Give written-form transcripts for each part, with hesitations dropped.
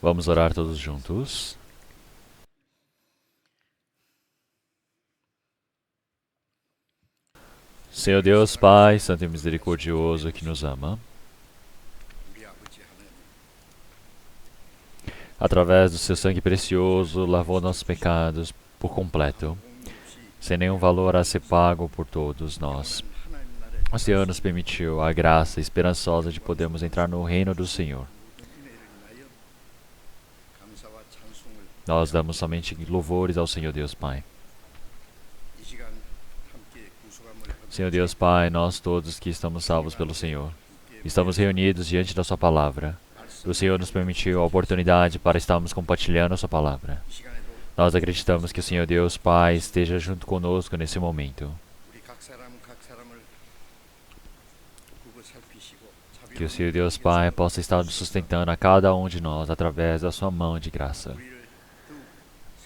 Vamos orar todos juntos. Senhor Deus, Pai, Santo e Misericordioso, que nos ama, através do seu sangue precioso, lavou nossos pecados por completo, sem nenhum valor a ser pago por todos nós. O Senhor nos permitiu a graça esperançosa de podermos entrar no reino do Senhor. Nós damos somente louvores ao Senhor Deus Pai. Senhor Deus Pai, nós todos que estamos salvos pelo Senhor, estamos reunidos diante da Sua Palavra. O Senhor nos permitiu a oportunidade para estarmos compartilhando a Sua Palavra. Nós acreditamos que o Senhor Deus Pai esteja junto conosco nesse momento. Que o Senhor Deus Pai possa estar nos sustentando a cada um de nós através da Sua mão de graça.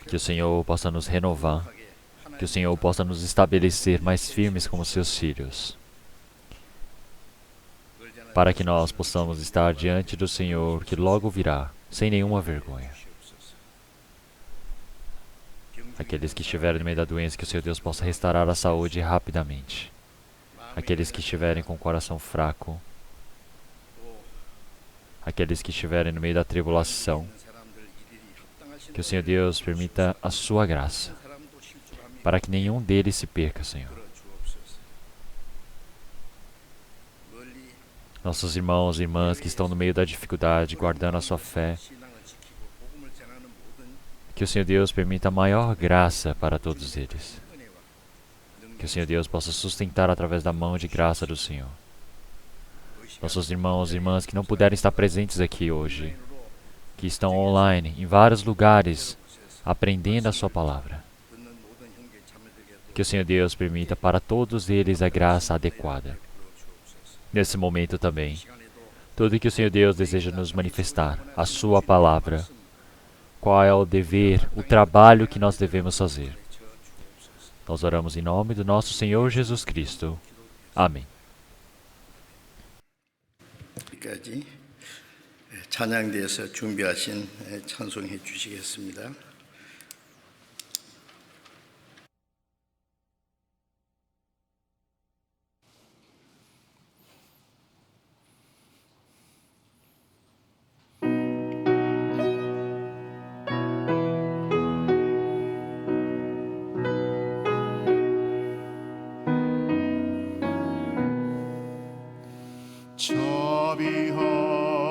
Que o Senhor possa nos renovar. Que o Senhor possa nos estabelecer mais firmes como seus filhos. Para que nós possamos estar diante do Senhor que logo virá, sem nenhuma vergonha. Aqueles que estiverem no meio da doença, que o Senhor Deus possa restaurar a saúde rapidamente. Aqueles que estiverem com o coração fraco. Aqueles que estiverem no meio da tribulação. Que o Senhor Deus permita a sua graça, para que nenhum deles se perca, Senhor. Nossos irmãos e irmãs que estão no meio da dificuldade, guardando a sua fé, que o Senhor Deus permita a maior graça para todos eles. Que o Senhor Deus possa sustentar através da mão de graça do Senhor. Nossos irmãos e irmãs que não puderem estar presentes aqui hoje, que estão online, em vários lugares, aprendendo a sua palavra. Que o Senhor Deus permita para todos eles a graça adequada. Nesse momento também, tudo que o Senhor Deus deseja nos manifestar, a sua palavra, qual é o dever, o trabalho que nós devemos fazer. Nós oramos em nome do nosso Senhor Jesus Cristo. Amém. 찬양대에서 준비하신 찬송해 주시겠습니다.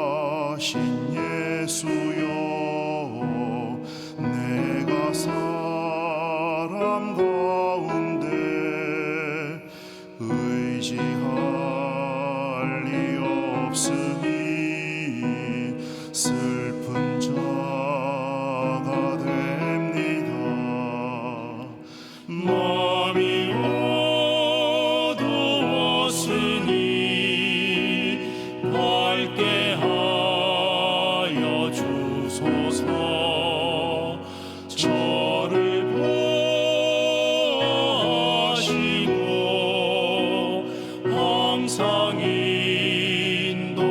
자비하신 예수여, 내가 사람 가운데 의지할 리 없으니 슬픈 자가 됩니다. 마음이 어두웠으니 밝게 하여 주소서. 저를 보호하시고 항상 인도하소서.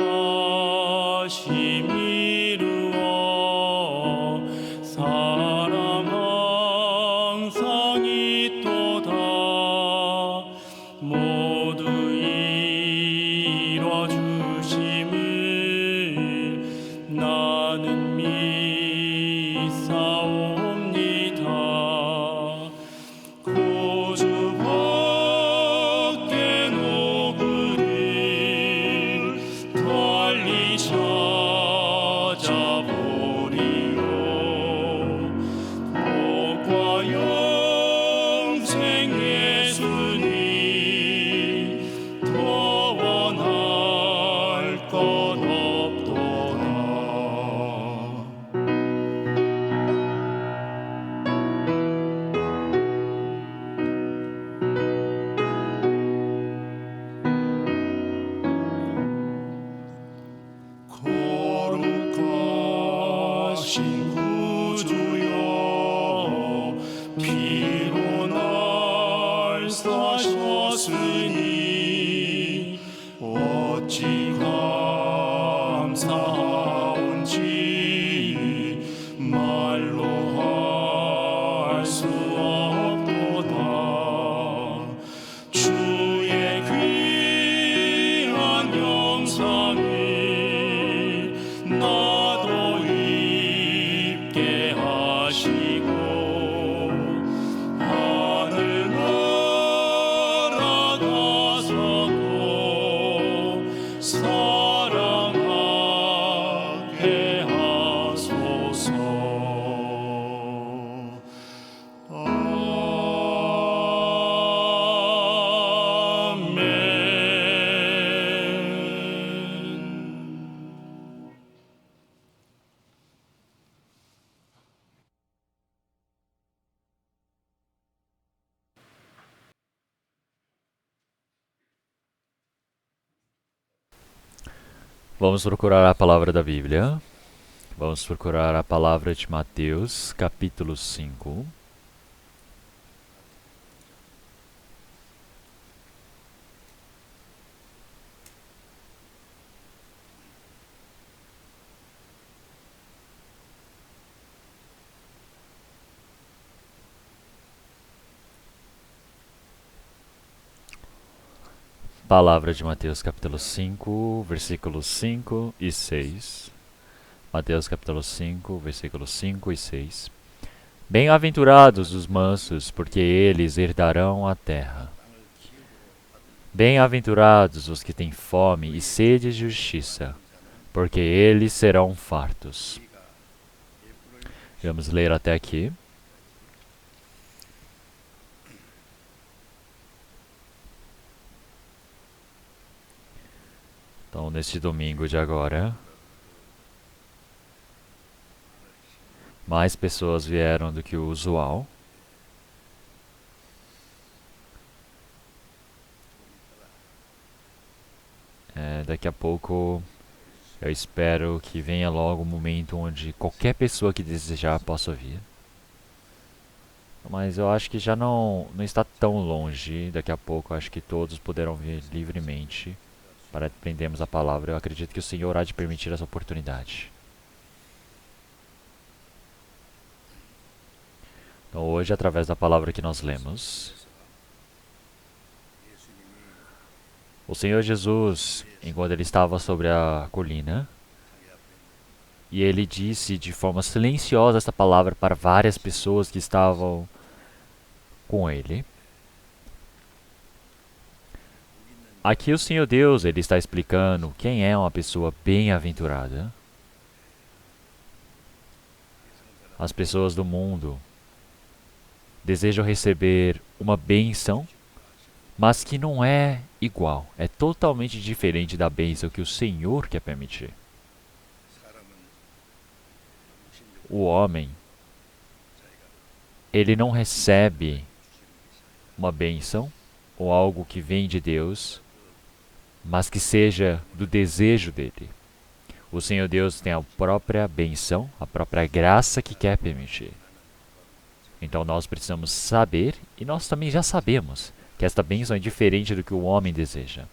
허락하심 이루어 사랑 항상 있도다. 모두 이뤄 주심을 나는 믿사옵니다. 고주 밖에 노그를 달리 찾아보리요. 복과 영생 예수님 더 원할 것 없도다. 거룩하신 구주여, 피로 날 사셨으니 어찌 감사하온지 말로 할 수 없도다. 주의 귀한 영상을 나도 입게 하시고 하늘 날아가서도 사랑하게 하소서. 아멘. Vamos procurar a palavra da Bíblia. Vamos procurar a palavra de Mateus, capítulo 5. Palavra de Mateus capítulo 5, versículos 5 e 6. Mateus capítulo 5, versículos 5 e 6. Bem-aventurados os mansos, porque eles herdarão a terra. Bem-aventurados os que têm fome e sede de justiça, porque eles serão fartos. Vamos ler até aqui. Então, neste domingo de agora, mais pessoas vieram do que o usual. Daqui a pouco, eu espero que venha logo o momento onde qualquer pessoa que desejar possa vir. Mas eu acho que já não está tão longe. Daqui a pouco, eu acho que todos poderão vir livremente para aprendermos a palavra. Eu acredito que o Senhor há de permitir essa oportunidade. Então hoje, através da palavra que nós lemos, o Senhor Jesus, enquanto ele estava sobre a colina, e ele disse de forma silenciosa essa palavra para várias pessoas que estavam com ele. Aqui o Senhor Deus, ele está explicando quem é uma pessoa bem-aventurada. As pessoas do mundo desejam receber uma bênção, mas que não é igual, é totalmente diferente da bênção que o Senhor quer permitir. O homem, ele não recebe uma bênção ou algo que vem de Deus, mas que seja do desejo dele. O Senhor Deus tem a própria bênção, a própria graça que quer permitir. Então nós precisamos saber, e nós também já sabemos, que esta bênção é diferente do que o homem deseja.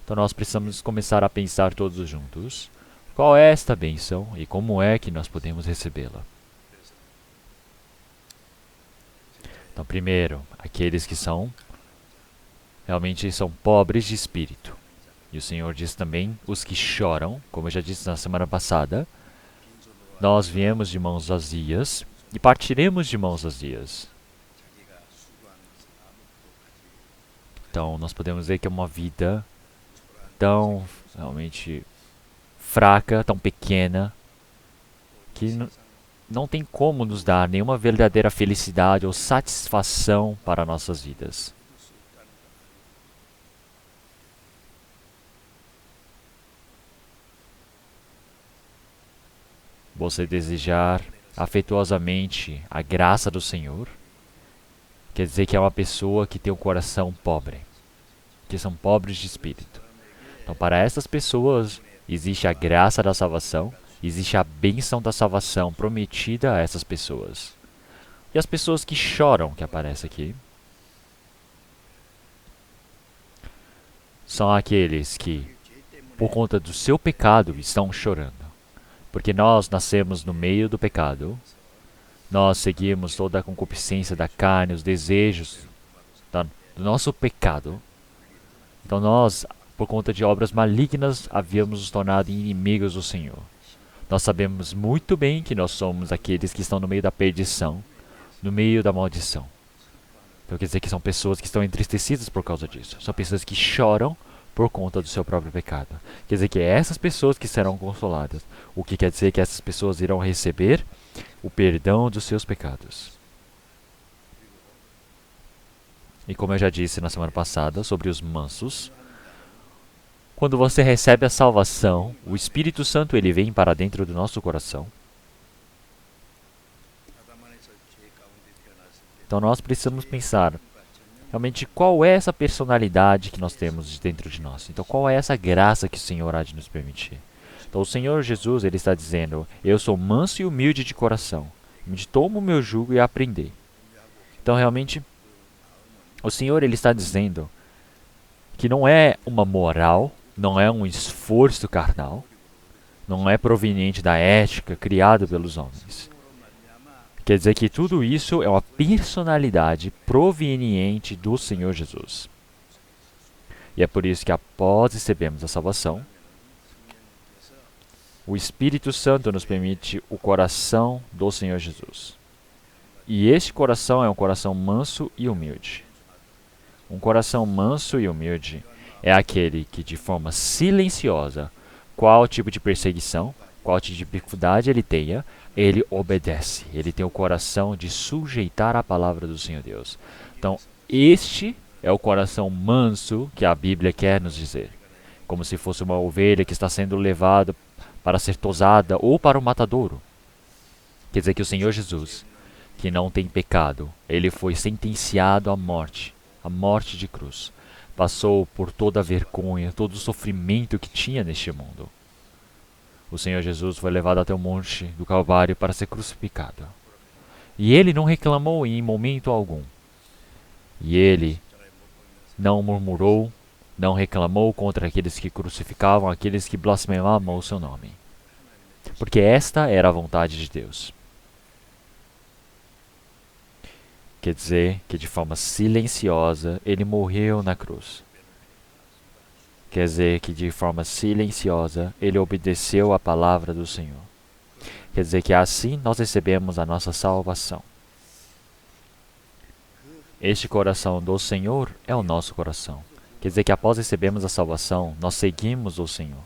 Então nós precisamos começar a pensar todos juntos, qual é esta bênção e como é que nós podemos recebê-la. Então primeiro, aqueles que realmente são pobres de espírito. E o Senhor diz também, os que choram, como eu já disse na semana passada, nós viemos de mãos vazias e partiremos de mãos vazias. Então nós podemos ver que é uma vida tão realmente fraca, tão pequena, que não tem como nos dar nenhuma verdadeira felicidade ou satisfação para nossas vidas. Você desejar afetuosamente a graça do Senhor, quer dizer que é uma pessoa que tem um coração pobre, que são pobres de espírito. Então, para essas pessoas, existe a graça da salvação, existe a bênção da salvação prometida a essas pessoas. E as pessoas que choram, que aparece aqui, são aqueles que por conta do seu pecado, estão chorando. Porque nós nascemos no meio do pecado. Nós seguimos toda a concupiscência da carne, os desejos do nosso pecado. Então nós, por conta de obras malignas, havíamos nos tornado inimigos do Senhor. Nós sabemos muito bem que nós somos aqueles que estão no meio da perdição, no meio da maldição. Então quer dizer que são pessoas que estão entristecidas por causa disso. São pessoas que choram por conta do seu próprio pecado. Quer dizer que é essas pessoas que serão consoladas. O que quer dizer que essas pessoas irão receber o perdão dos seus pecados. E como eu já disse na semana passada sobre os mansos, quando você recebe a salvação, o Espírito Santo ele vem para dentro do nosso coração. Então nós precisamos pensar realmente qual é essa personalidade que nós temos de dentro de nós. Então qual é essa graça que o Senhor há de nos permitir. Então o Senhor Jesus ele está dizendo, eu sou manso e humilde de coração. Tomo o meu jugo e aprendei. Então realmente o Senhor ele está dizendo que não é uma moral, não é um esforço carnal, não é proveniente da ética criada pelos homens. Quer dizer que tudo isso é uma personalidade proveniente do Senhor Jesus. E é por isso que após recebermos a salvação, o Espírito Santo nos permite o coração do Senhor Jesus. E este coração é um coração manso e humilde. Um coração manso e humilde é aquele que de forma silenciosa, qual tipo de perseguição, qual tipo de dificuldade ele tenha, ele obedece. Ele tem o coração de sujeitar a palavra do Senhor Deus. Então, este é o coração manso que a Bíblia quer nos dizer. Como se fosse uma ovelha que está sendo levada para ser tosada ou para o matadouro. Quer dizer que o Senhor Jesus, que não tem pecado, ele foi sentenciado à morte de cruz. Passou por toda a vergonha, todo o sofrimento que tinha neste mundo. O Senhor Jesus foi levado até o monte do Calvário para ser crucificado. E ele não reclamou em momento algum. E ele não murmurou, não reclamou contra aqueles que crucificavam, aqueles que blasfemavam o seu nome. Porque esta era a vontade de Deus. Quer dizer que de forma silenciosa ele morreu na cruz. Quer dizer que de forma silenciosa ele obedeceu à palavra do Senhor. Quer dizer que assim nós recebemos a nossa salvação. Este coração do Senhor é o nosso coração. Quer dizer que após recebermos a salvação, nós seguimos o Senhor.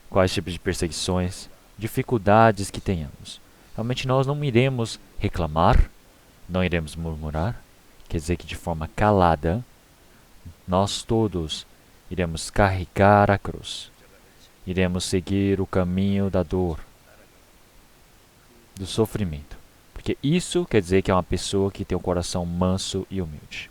Quais tipos de perseguições, dificuldades que tenhamos. Realmente nós não iremos reclamar, não iremos murmurar. Quer dizer que de forma calada, nós todos iremos carregar a cruz. Iremos seguir o caminho da dor, do sofrimento. Porque isso quer dizer que é uma pessoa que tem um coração manso e humilde.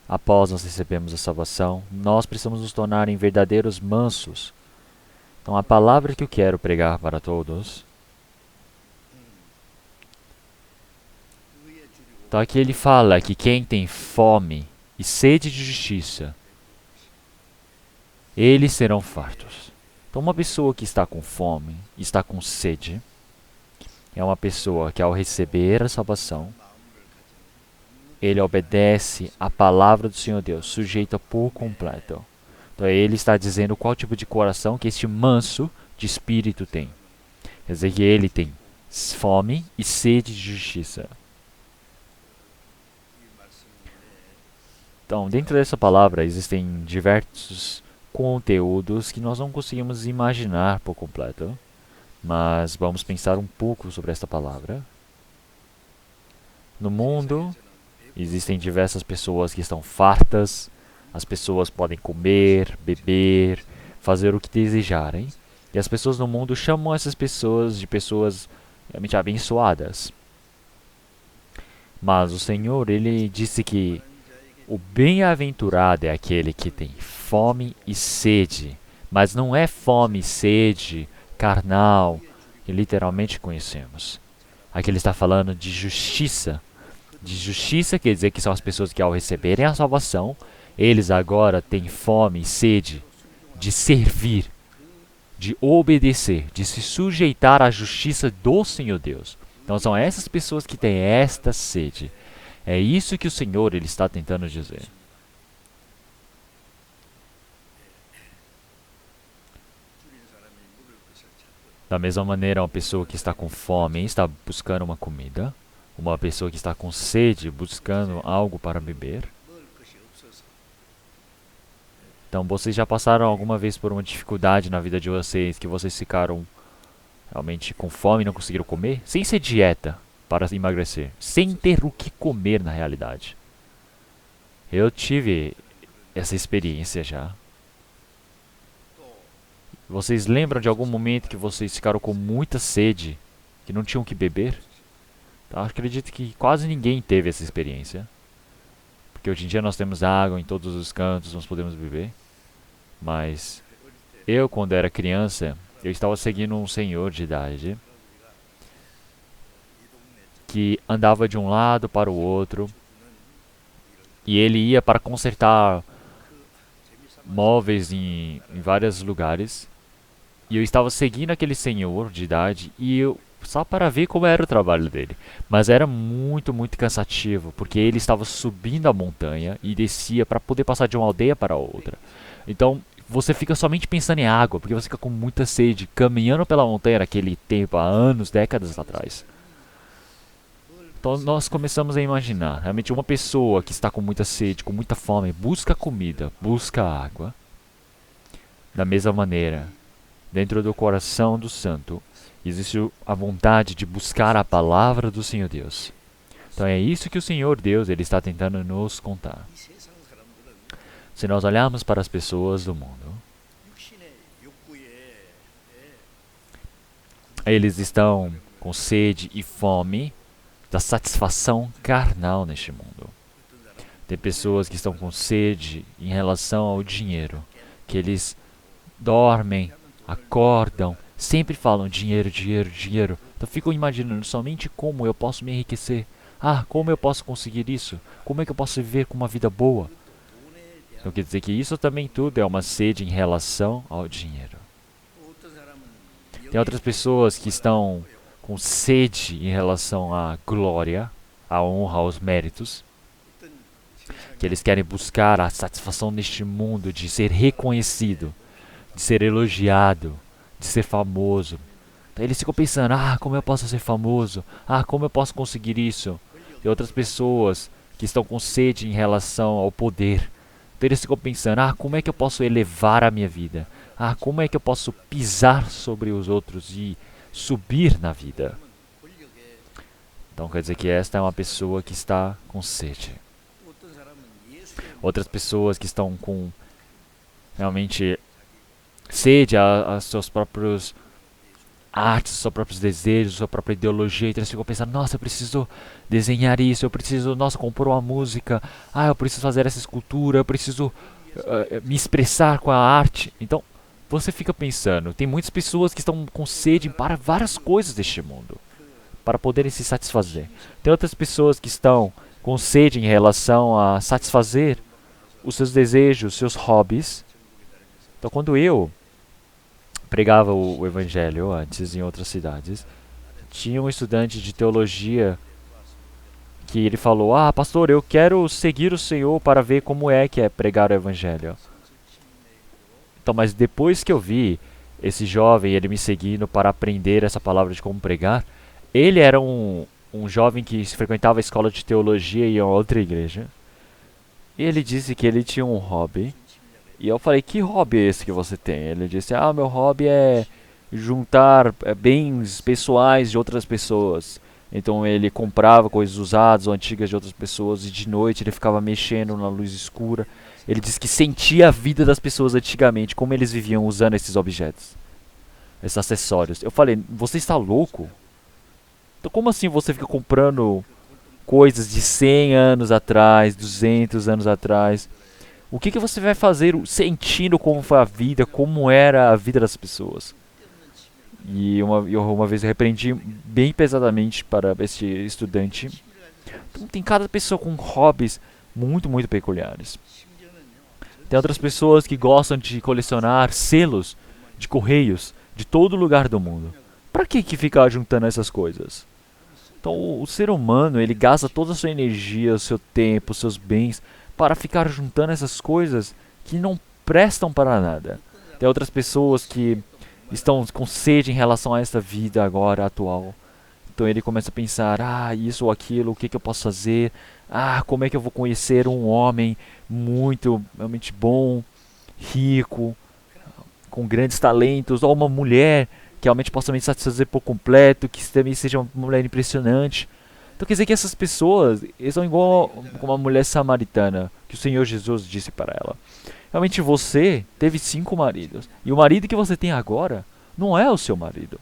Após nós recebermos a salvação, nós precisamos nos tornar em verdadeiros mansos. Então a palavra que eu quero pregar para todos, então aqui ele fala que quem tem fome e sede de justiça, eles serão fartos. Então uma pessoa que está com fome, está com sede, é uma pessoa que ao receber a salvação, ele obedece à palavra do Senhor Deus, sujeita por completo. Então ele está dizendo qual tipo de coração que este manso de espírito tem. Quer dizer que ele tem fome e sede de justiça. Então, dentro dessa palavra existem diversos conteúdos que nós não conseguimos imaginar por completo. Mas vamos pensar um pouco sobre esta palavra. No mundo, existem diversas pessoas que estão fartas. As pessoas podem comer, beber, fazer o que desejarem. E as pessoas no mundo chamam essas pessoas de pessoas realmente abençoadas. Mas o Senhor, ele disse que o bem-aventurado é aquele que tem fome e sede. Mas não é fome e sede carnal, que literalmente conhecemos. Aqui ele está falando de justiça. De justiça quer dizer que são as pessoas que ao receberem a salvação, Eles agora têm fome e sede de servir, de obedecer, de se sujeitar à justiça do Senhor Deus. Então são essas pessoas que têm esta sede. É isso que o Senhor ele está tentando dizer. Da mesma maneira, uma pessoa que está com fome está buscando uma comida, uma pessoa que está com sede buscando algo para beber. Então, vocês já passaram alguma vez por uma dificuldade na vida de vocês que vocês ficaram realmente com fome e não conseguiram comer? Sem ser dieta para emagrecer, sem ter o que comer na realidade. Eu tive essa experiência já. Vocês lembram de algum momento que vocês ficaram com muita sede, que não tinham o que beber? Então, acredito que quase ninguém teve essa experiência. Porque hoje em dia nós temos água em todos os cantos, nós podemos beber. Mas eu, quando era criança, eu estava seguindo um senhor de idade que andava de um lado para o outro e ele ia para consertar móveis em vários lugares. E eu estava seguindo aquele senhor de idade e eu só para ver como era o trabalho dele. Mas era muito, muito cansativo, porque ele estava subindo a montanha e descia para poder passar de uma aldeia para outra. Então, você fica somente pensando em água, porque você fica com muita sede, caminhando pela montanha naquele tempo, há anos, décadas atrás. Então, nós começamos a imaginar, realmente uma pessoa que está com muita sede, com muita fome, busca comida, busca água. Da mesma maneira, dentro do coração do santo, existe a vontade de buscar a palavra do Senhor Deus. Então é isso que o Senhor Deus ele está tentando nos contar. Se nós olharmos para as pessoas do mundo, eles estão com sede e fome da satisfação carnal neste mundo. Tem pessoas que estão com sede em relação ao dinheiro, que eles dormem, acordam, sempre falam dinheiro, dinheiro, dinheiro. Então ficam imaginando somente como eu posso me enriquecer. Ah, como eu posso conseguir isso? Como é que eu posso viver com uma vida boa? Então quer dizer que isso também tudo é uma sede em relação ao dinheiro. Tem outras pessoas que estão com sede em relação à glória, à honra, aos méritos. Que eles querem buscar a satisfação neste mundo de ser reconhecido, de ser elogiado, de ser famoso. Então eles ficam pensando, ah, como eu posso ser famoso? Ah, como eu posso conseguir isso? Tem outras pessoas que estão com sede em relação ao poder. Então eles ficam pensando, ah, como é que eu posso elevar a minha vida? Ah, como é que eu posso pisar sobre os outros e subir na vida? Então quer dizer que esta é uma pessoa que está com sede. Outras pessoas que estão com realmente sede a seus próprios artes, seus próprios desejos, sua própria ideologia. Então eles ficam pensando, nossa, eu preciso desenhar isso, eu preciso, nossa, compor uma música, ah, eu preciso fazer essa escultura, eu preciso me expressar com a arte. Então você fica pensando, tem muitas pessoas que estão com sede para várias coisas deste mundo, para poderem se satisfazer. Tem outras pessoas que estão com sede em relação a satisfazer os seus desejos, seus hobbies. Então quando eu pregava o evangelho antes em outras cidades, tinha um estudante de teologia que ele falou, ah, pastor, eu quero seguir o Senhor para ver como é que é pregar o evangelho. Então, mas depois que eu vi esse jovem, ele me seguindo para aprender essa palavra de como pregar, ele era um jovem que frequentava a escola de teologia em outra igreja. E ele disse que ele tinha um hobby. E eu falei, que hobby é esse que você tem? Ele disse, ah, meu hobby é juntar bens pessoais de outras pessoas. Então ele comprava coisas usadas ou antigas de outras pessoas e de noite ele ficava mexendo na luz escura. Ele disse que sentia a vida das pessoas antigamente, como eles viviam usando esses objetos, esses acessórios. Eu falei, você está louco? Então como assim você fica comprando coisas de 100 anos atrás, 200 anos atrás? O que você vai fazer sentindo como foi a vida, como era a vida das pessoas? E uma vez eu repreendi bem pesadamente para este estudante. Então, tem cada pessoa com hobbies muito, muito peculiares. Tem outras pessoas que gostam de colecionar selos de correios de todo lugar do mundo. Pra que ficar juntando essas coisas? Então o ser humano, ele gasta toda a sua energia, o seu tempo, os seus bens para ficar juntando essas coisas que não prestam para nada. Tem outras pessoas que estão com sede em relação a esta vida agora atual. Então ele começa a pensar, isso ou aquilo, o que eu posso fazer? Como é que eu vou conhecer um homem muito, realmente bom, rico, com grandes talentos, ou uma mulher que realmente possa me satisfazer por completo, que também seja uma mulher impressionante. Então quer dizer que essas pessoas, eles são igual como uma mulher samaritana, que o Senhor Jesus disse para ela. Realmente você teve 5 maridos, e o marido que você tem agora não é o seu marido.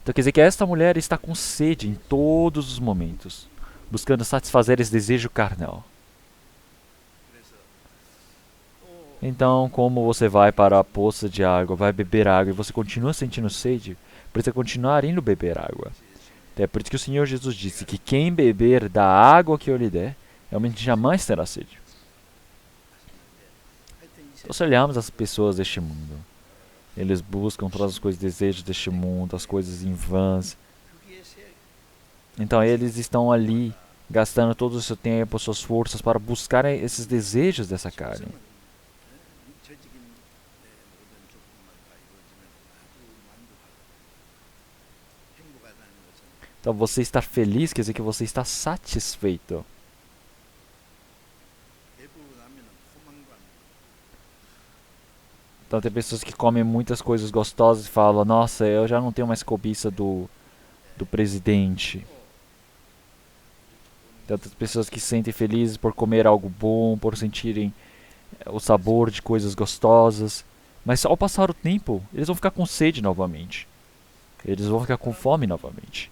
Então quer dizer que esta mulher está com sede em todos os momentos, buscando satisfazer esse desejo carnal. Então, como você vai para a poça de água, vai beber água e você continua sentindo sede, precisa continuar indo beber água. É por isso que o Senhor Jesus disse que quem beber da água que eu lhe der, realmente jamais terá sede. Então, se olharmos as pessoas deste mundo, eles buscam todas as coisas, desejos deste mundo, as coisas em vãs. Então eles estão ali, gastando todo o seu tempo, suas forças para buscar esses desejos dessa carne. Então você estar feliz quer dizer que você está satisfeito. Então tem pessoas que comem muitas coisas gostosas e falam, nossa, eu já não tenho mais cobiça do presidente. Tem outras pessoas que se sentem felizes por comer algo bom, por sentirem o sabor de coisas gostosas. Mas ao passar o tempo, eles vão ficar com sede novamente. Eles vão ficar com fome novamente.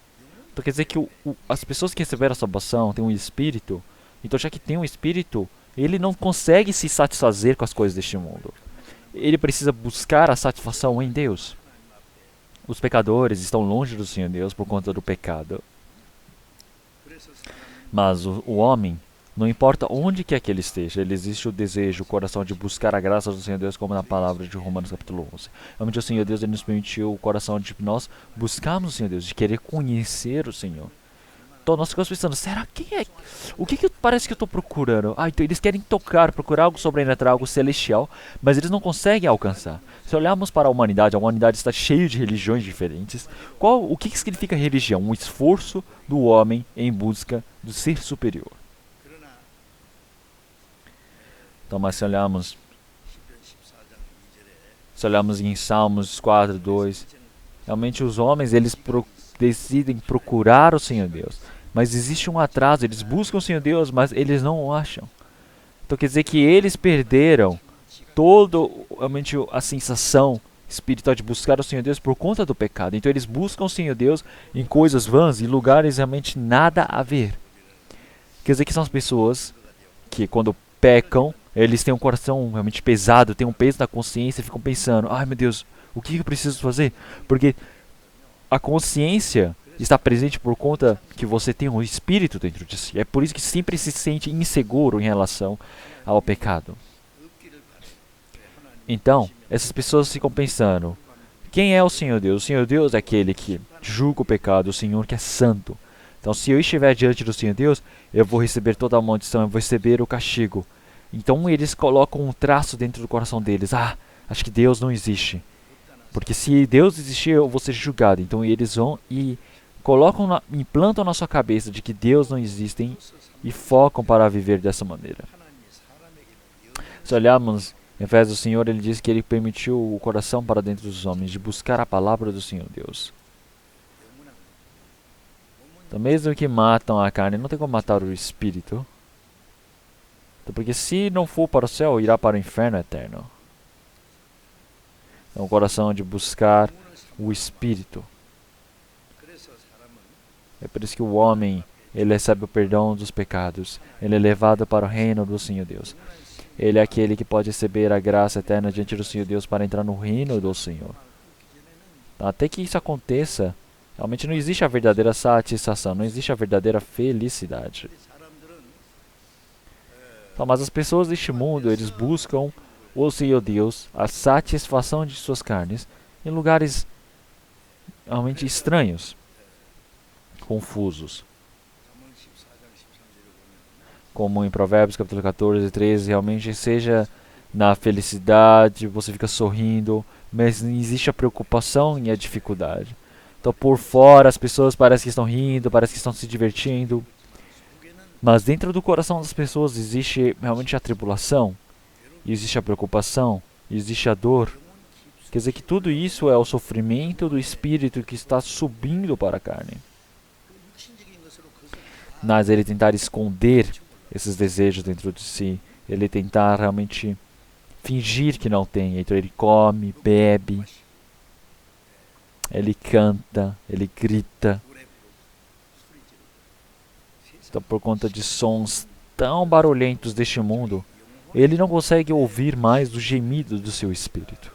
Então quer dizer que as pessoas que receberam a salvação têm um espírito. Então já que tem um espírito, ele não consegue se satisfazer com as coisas deste mundo. Ele precisa buscar a satisfação em Deus. Os pecadores estão longe do Senhor Deus por conta do pecado. Mas o homem, não importa onde quer que ele esteja, ele existe o desejo, o coração de buscar a graça do Senhor Deus, como na palavra de Romanos capítulo 11. Realmente o Senhor Deus ele nos permitiu o coração de nós buscarmos o Senhor Deus, de querer conhecer o Senhor. Então nós ficamos pensando, será que o que parece que eu estou procurando? Então eles querem procurar algo sobrenatural, algo celestial, mas eles não conseguem alcançar. Se olharmos para a humanidade está cheia de religiões diferentes. O que significa religião? Um esforço do homem em busca do ser superior. Então, mas se olharmos em Salmos 4, 2, realmente os homens eles decidem procurar o Senhor Deus. Mas existe um atraso, eles buscam o Senhor Deus, mas eles não o acham. Então quer dizer que eles perderam realmente a sensação espiritual de buscar o Senhor Deus por conta do pecado. Então eles buscam o Senhor Deus em coisas vãs, em lugares realmente nada a ver. Quer dizer que são as pessoas que quando pecam, eles têm um coração realmente pesado, têm um peso na consciência e ficam pensando, meu Deus, o que eu preciso fazer? Porque a consciência está presente por conta que você tem um espírito dentro de si. É por isso que sempre se sente inseguro em relação ao pecado. Então, essas pessoas ficam pensando, quem é o Senhor Deus? O Senhor Deus é aquele que julga o pecado, o Senhor que é santo. Então, se eu estiver diante do Senhor Deus, eu vou receber toda a maldição, eu vou receber o castigo. Então, eles colocam um traço dentro do coração deles. Acho que Deus não existe. Porque se Deus existir, eu vou ser julgado. Então, eles vão e implantam na sua cabeça de que Deus não existe e focam para viver dessa maneira. Se olharmos em Efésios, o Senhor ele diz que ele permitiu o coração para dentro dos homens de buscar a palavra do Senhor Deus. Então, mesmo que matam a carne, não tem como matar o espírito. Então, porque se não for para o céu, irá para o inferno eterno. Então, o coração de buscar o espírito. É por isso que o homem, ele recebe o perdão dos pecados. Ele é levado para o reino do Senhor Deus. Ele é aquele que pode receber a graça eterna diante do Senhor Deus para entrar no reino do Senhor. Então, até que isso aconteça, realmente não existe a verdadeira satisfação, não existe a verdadeira felicidade. Então, mas as pessoas deste mundo, eles buscam o Senhor Deus, a satisfação de suas carnes, em lugares realmente estranhos, confusos. Como em Provérbios capítulo 14 e 13, realmente seja na felicidade, você fica sorrindo, mas existe a preocupação e a dificuldade. Então por fora as pessoas parecem que estão rindo, parecem que estão se divertindo, mas dentro do coração das pessoas existe realmente a tribulação, existe a preocupação, existe a dor. Quer dizer que tudo isso é o sofrimento do espírito que está subindo para a carne. Mas ele tentar esconder esses desejos dentro de si, ele tentar realmente fingir que não tem. Então ele come, bebe, ele canta, ele grita. Então por conta de sons tão barulhentos deste mundo, ele não consegue ouvir mais o gemido do seu espírito.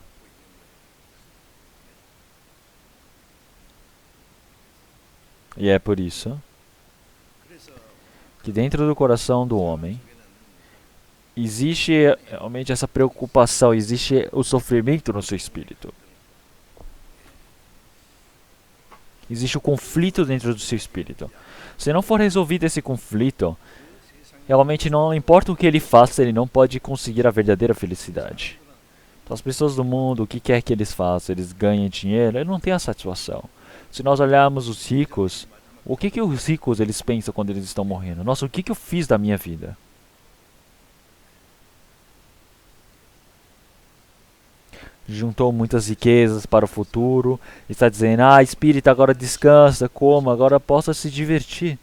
E é por isso que dentro do coração do homem existe realmente essa preocupação, existe o sofrimento no seu espírito. Existe o conflito dentro do seu espírito. Se não for resolvido esse conflito, realmente não importa o que ele faça, ele não pode conseguir a verdadeira felicidade. Então as pessoas do mundo, o que quer que eles façam, eles ganhem dinheiro, eles não têm a satisfação. Se nós olharmos os ricos, o que os ricos eles pensam quando eles estão morrendo? Nossa, o que eu fiz da minha vida? Juntou muitas riquezas para o futuro, está dizendo, espírito, agora descansa, coma, agora possa se divertir.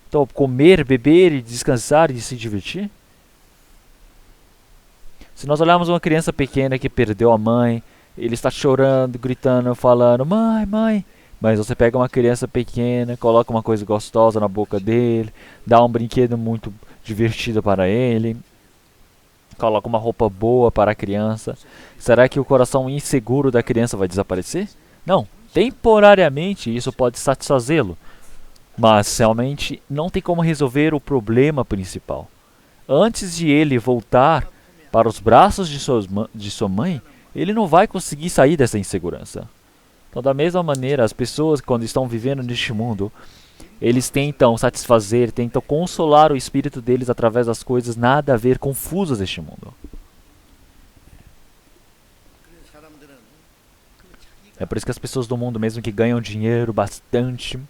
Então, comer, beber e descansar e se divertir? Se nós olharmos uma criança pequena que perdeu a mãe, ele está chorando, gritando, falando, mãe, mãe. Mas você pega uma criança pequena, coloca uma coisa gostosa na boca dele, dá um brinquedo muito divertido para ele, coloca uma roupa boa para a criança. Será que o coração inseguro da criança vai desaparecer? Não. Temporariamente isso pode satisfazê-lo, mas realmente não tem como resolver o problema principal. Antes de ele voltar para os braços de sua mãe, ele não vai conseguir sair dessa insegurança. Então, da mesma maneira, as pessoas, quando estão vivendo neste mundo, eles tentam satisfazer, tentam consolar o espírito deles através das coisas nada a ver confusas deste mundo. É por isso que as pessoas do mundo, mesmo que ganham dinheiro bastante,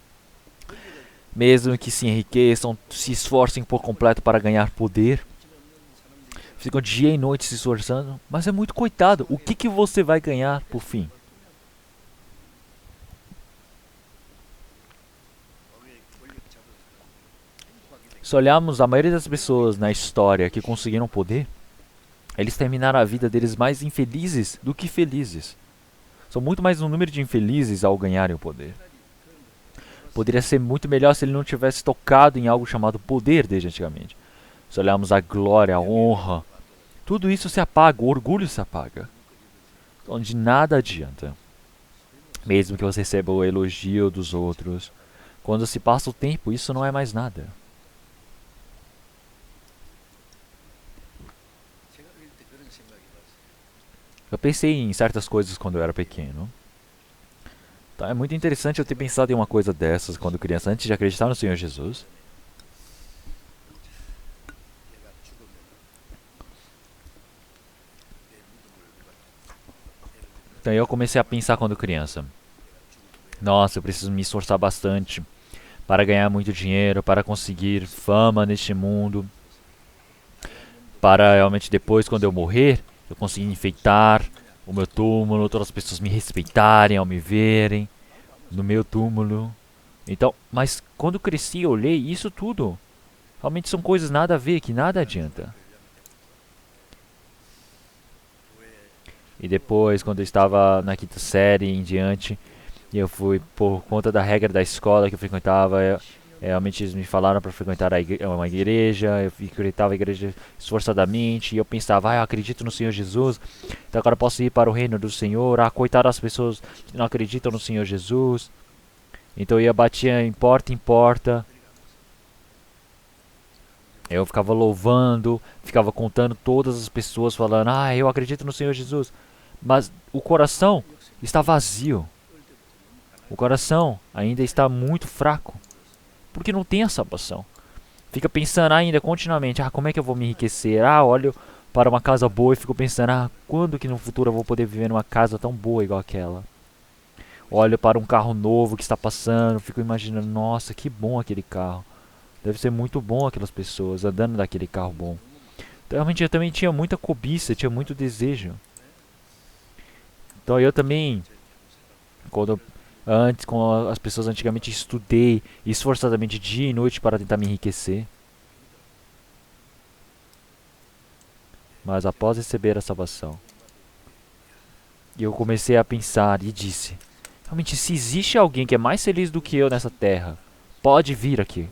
mesmo que se enriqueçam, se esforcem por completo para ganhar poder, ficam dia e noite se esforçando, mas é muito coitado. O que você vai ganhar por fim? Se olharmos a maioria das pessoas na história que conseguiram poder, eles terminaram a vida deles mais infelizes do que felizes. São muito mais um número de infelizes ao ganharem o poder. Poderia ser muito melhor se ele não tivesse tocado em algo chamado poder desde antigamente. Se olharmos a glória, a honra, tudo isso se apaga, o orgulho se apaga. Então de nada adianta. Mesmo que você receba o elogio dos outros, quando se passa o tempo, isso não é mais nada. Eu pensei em certas coisas quando eu era pequeno. Tá, é muito interessante eu ter pensado em uma coisa dessas quando criança, antes de acreditar no Senhor Jesus. Então eu comecei a pensar quando criança. Nossa, eu preciso me esforçar bastante para ganhar muito dinheiro, para conseguir fama neste mundo. Para realmente depois, quando eu morrer, eu conseguir enfeitar o meu túmulo, todas as pessoas me respeitarem ao me verem no meu túmulo. Então, mas quando cresci, eu olhei isso tudo. Realmente são coisas nada a ver, que nada adianta. E depois, quando eu estava na quinta série em diante, eu fui por conta da regra da escola que eu frequentava. Realmente eles me falaram para frequentar uma igreja, eu frequentava a igreja esforçadamente, e eu pensava, eu acredito no Senhor Jesus, então agora eu posso ir para o reino do Senhor. Coitado das pessoas que não acreditam no Senhor Jesus. Então eu ia batia em porta, Eu ficava louvando, ficava contando todas as pessoas falando, ah, eu acredito no Senhor Jesus. Mas o coração está vazio. O coração ainda está muito fraco. Porque não tem a salvação. Fica pensando ainda continuamente, ah, como é que eu vou me enriquecer? Ah, olho para uma casa boa e fico pensando, ah, quando que no futuro eu vou poder viver numa casa tão boa igual aquela? Olho para um carro novo que está passando, fico imaginando, nossa, que bom aquele carro. Deve ser muito bom aquelas pessoas andando naquele carro bom. Então, realmente eu também tinha muita cobiça, tinha muito desejo. Então eu também, com as pessoas antigamente, estudei esforçadamente dia e noite para tentar me enriquecer. Mas após receber a salvação, eu comecei a pensar e disse, realmente, se existe alguém que é mais feliz do que eu nessa terra, pode vir aqui.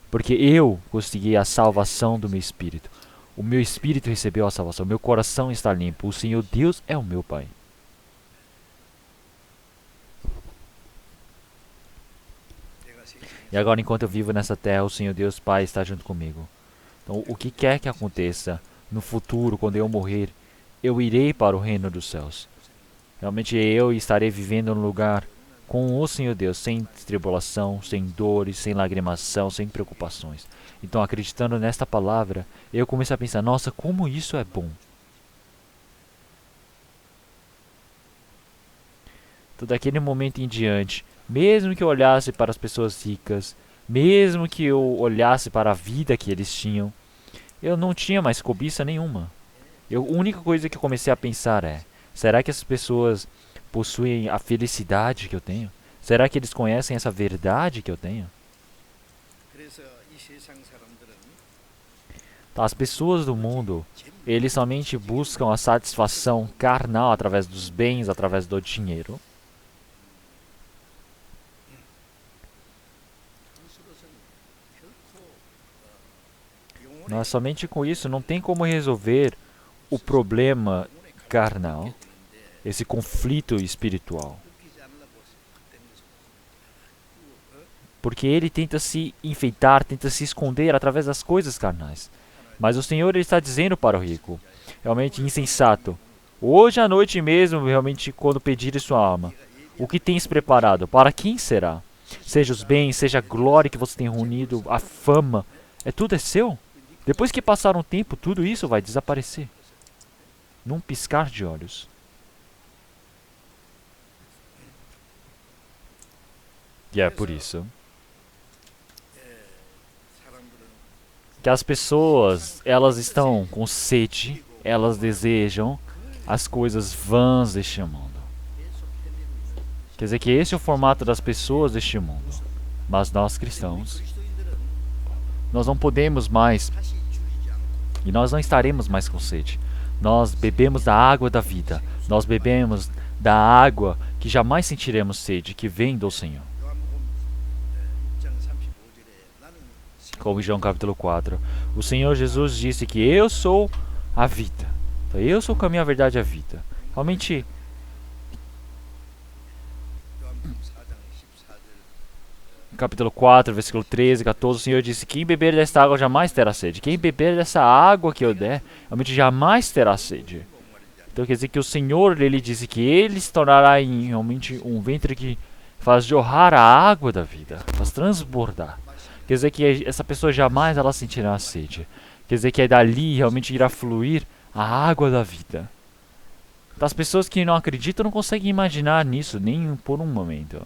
Porque eu consegui a salvação do meu espírito. O meu espírito recebeu a salvação. Meu coração está limpo. O Senhor Deus é o meu Pai. E agora, enquanto eu vivo nessa terra, o Senhor Deus Pai está junto comigo. Então, o que quer que aconteça no futuro, quando eu morrer, eu irei para o reino dos céus. Realmente eu estarei vivendo num lugar com o Senhor Deus, sem tribulação, sem dores, sem lagrimação, sem preocupações. Então, acreditando nesta palavra, eu comecei a pensar, nossa, como isso é bom. Então, daquele momento em diante, mesmo que eu olhasse para as pessoas ricas, mesmo que eu olhasse para a vida que eles tinham, eu não tinha mais cobiça nenhuma. A única coisa que eu comecei a pensar é, será que essas pessoas possuem a felicidade que eu tenho? Será que eles conhecem essa verdade que eu tenho? Tá, as pessoas do mundo, eles somente buscam a satisfação carnal através dos bens, através do dinheiro. Mas somente com isso não tem como resolver o problema carnal, esse conflito espiritual. Porque ele tenta se enfeitar, tenta se esconder através das coisas carnais. Mas o Senhor ele está dizendo para o rico, realmente insensato, hoje à noite mesmo, realmente quando pedires sua alma, o que tens preparado? Para quem será? Seja os bens, seja a glória que você tem reunido, a fama, tudo é seu? Depois que passar um tempo, tudo isso vai desaparecer. Num piscar de olhos. E é por isso que as pessoas, elas estão com sede, elas desejam as coisas vãs deste mundo. Quer dizer que esse é o formato das pessoas deste mundo. Mas nós cristãos, nós não podemos mais, e nós não estaremos mais com sede. Nós bebemos da água da vida. Nós bebemos da água que jamais sentiremos sede, que vem do Senhor. Como em João capítulo 4. O Senhor Jesus disse que eu sou a vida. Então, eu sou o caminho, a verdade e a vida. Realmente, capítulo 4, versículo 13, 14, o Senhor disse, quem beber desta água jamais terá sede. Quem beber dessa água que eu der, realmente jamais terá sede. Então quer dizer que o Senhor, ele disse que ele se tornará em realmente um ventre que faz jorrar a água da vida, faz transbordar. Quer dizer que essa pessoa jamais ela sentirá sede. Quer dizer que dali realmente irá fluir a água da vida. As pessoas que não acreditam não conseguem imaginar nisso, nem por um momento.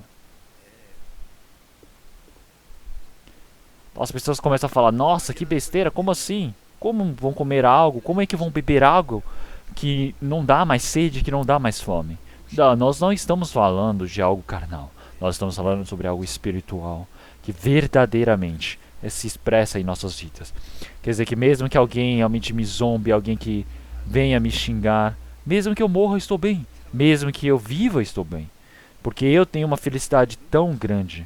As pessoas começam a falar, nossa, que besteira, como assim? Como vão comer algo? Como é que vão beber algo que não dá mais sede, que não dá mais fome? Não, nós não estamos falando de algo carnal. Nós estamos falando sobre algo espiritual, que verdadeiramente se expressa em nossas vidas. Quer dizer que mesmo que alguém realmente me zombe, alguém que venha me xingar, mesmo que eu morra, eu estou bem. Mesmo que eu viva, eu estou bem. Porque eu tenho uma felicidade tão grande.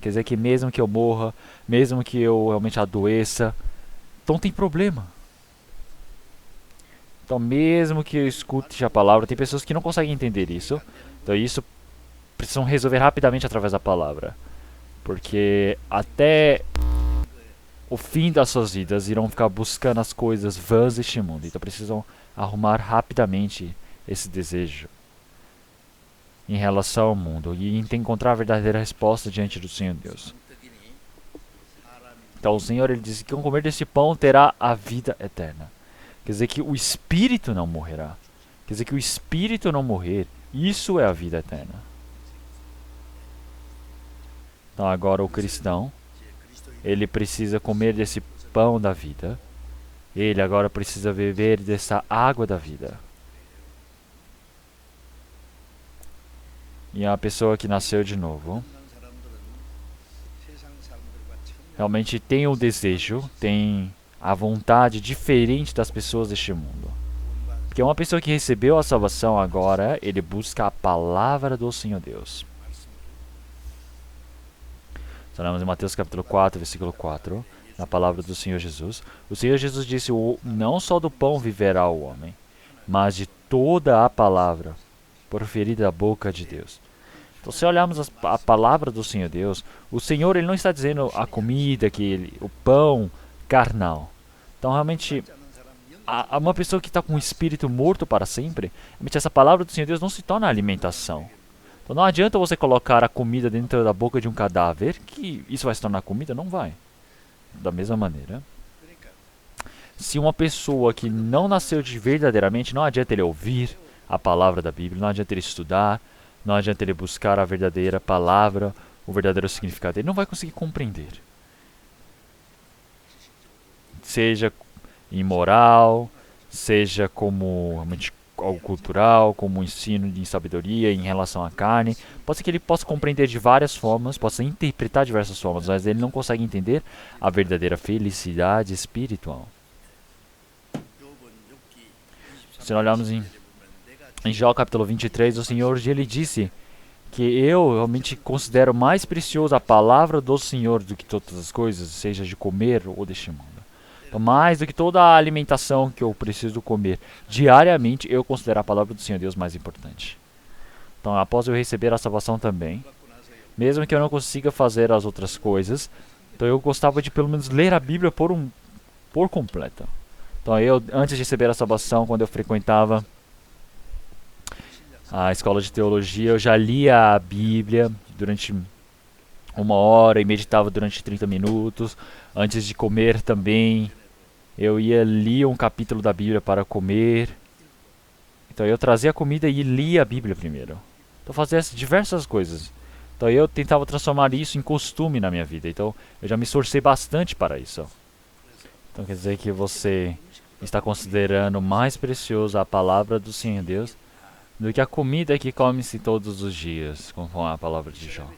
Quer dizer que mesmo que eu morra, mesmo que eu realmente adoeça, não tem problema. Então mesmo que eu escute a palavra, tem pessoas que não conseguem entender isso. Então isso precisam resolver rapidamente através da palavra. Porque até o fim das suas vidas, irão ficar buscando as coisas vãs deste mundo. Então precisam arrumar rapidamente esse desejo em relação ao mundo e encontrar a verdadeira resposta diante do Senhor Deus. Então o Senhor, ele diz que quem comer desse pão terá a vida eterna. Quer dizer que o espírito não morrerá. Quer dizer que o espírito não morrer, isso é a vida eterna. Então agora o cristão, ele precisa comer desse pão da vida. Ele agora precisa beber dessa água da vida. E a pessoa que nasceu de novo realmente tem o desejo, tem a vontade diferente das pessoas deste mundo. Porque uma pessoa que recebeu a salvação agora, ele busca a palavra do Senhor Deus. Falamos em Mateus capítulo 4, versículo 4, na palavra do Senhor Jesus. O Senhor Jesus disse, não só do pão viverá o homem, mas de toda a palavra proferida da boca de Deus. Então, se olharmos a palavra do Senhor Deus, o Senhor, ele não está dizendo a comida, o pão carnal. Então, realmente, uma pessoa que está com o espírito morto para sempre, realmente essa palavra do Senhor Deus não se torna alimentação. Então, não adianta você colocar a comida dentro da boca de um cadáver, que isso vai se tornar comida, não vai. Da mesma maneira, se uma pessoa que não nasceu verdadeiramente, não adianta ele ouvir a palavra da Bíblia, não adianta ele estudar, não adianta ele buscar a verdadeira palavra, o verdadeiro significado. Ele não vai conseguir compreender. Seja imoral, seja como realmente algo cultural, como um ensino de sabedoria em relação à carne. Pode ser que ele possa compreender de várias formas, possa interpretar de diversas formas, mas ele não consegue entender a verdadeira felicidade espiritual. Se nós olharmos em Jó capítulo 23, o Senhor ele disse que eu realmente considero mais preciosa a palavra do Senhor do que todas as coisas, seja de comer ou deste mundo. Então, mais do que toda a alimentação que eu preciso comer diariamente, eu considero a palavra do Senhor Deus mais importante. Então, após eu receber a salvação também, mesmo que eu não consiga fazer as outras coisas, então eu gostava de pelo menos ler a Bíblia por completo. Então, eu, antes de receber a salvação, quando eu frequentava a escola de teologia, eu já lia a Bíblia durante 1 hora e meditava durante 30 minutos. Antes de comer também, eu lia um capítulo da Bíblia para comer. Então eu trazia a comida e lia a Bíblia primeiro. Então eu fazia diversas coisas. Então eu tentava transformar isso em costume na minha vida. Então eu já me esforcei bastante para isso. Então quer dizer que você está considerando mais preciosa a palavra do Senhor Deus do que a comida que come-se todos os dias, conforme a palavra de Jó.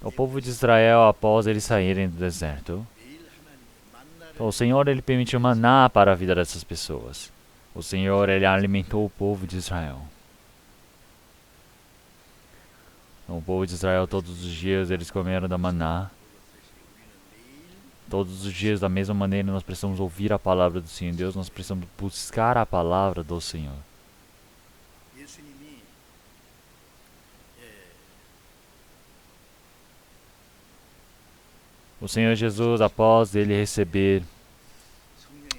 O povo de Israel, após eles saírem do deserto, então, o Senhor ele permitiu maná para a vida dessas pessoas. O Senhor ele alimentou o povo de Israel. Então, o povo de Israel todos os dias eles comeram da maná. Todos os dias da mesma maneira nós precisamos ouvir a palavra do Senhor Deus, nós precisamos buscar a palavra do Senhor. O Senhor Jesus, após ele receber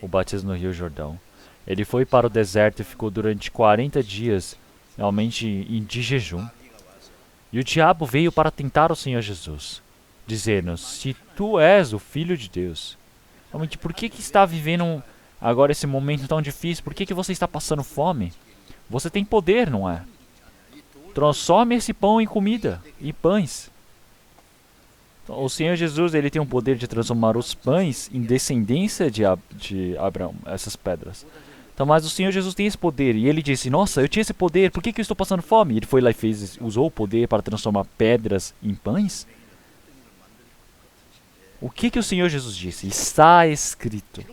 o batismo no Rio Jordão, ele foi para o deserto e ficou durante 40 dias realmente de jejum. E o diabo veio para tentar o Senhor Jesus, dizendo, se tu és o Filho de Deus, realmente por que está vivendo agora esse momento tão difícil? Por que você está passando fome? Você tem poder, não é? Transforme esse pão em comida e pães. O Senhor Jesus ele tem o poder de transformar os pães em descendência de Abraão, essas pedras. Então, mas o Senhor Jesus tem esse poder e ele disse, nossa, eu tinha esse poder, por que eu estou passando fome? Ele foi lá e usou o poder para transformar pedras em pães? O que o Senhor Jesus disse? Está escrito.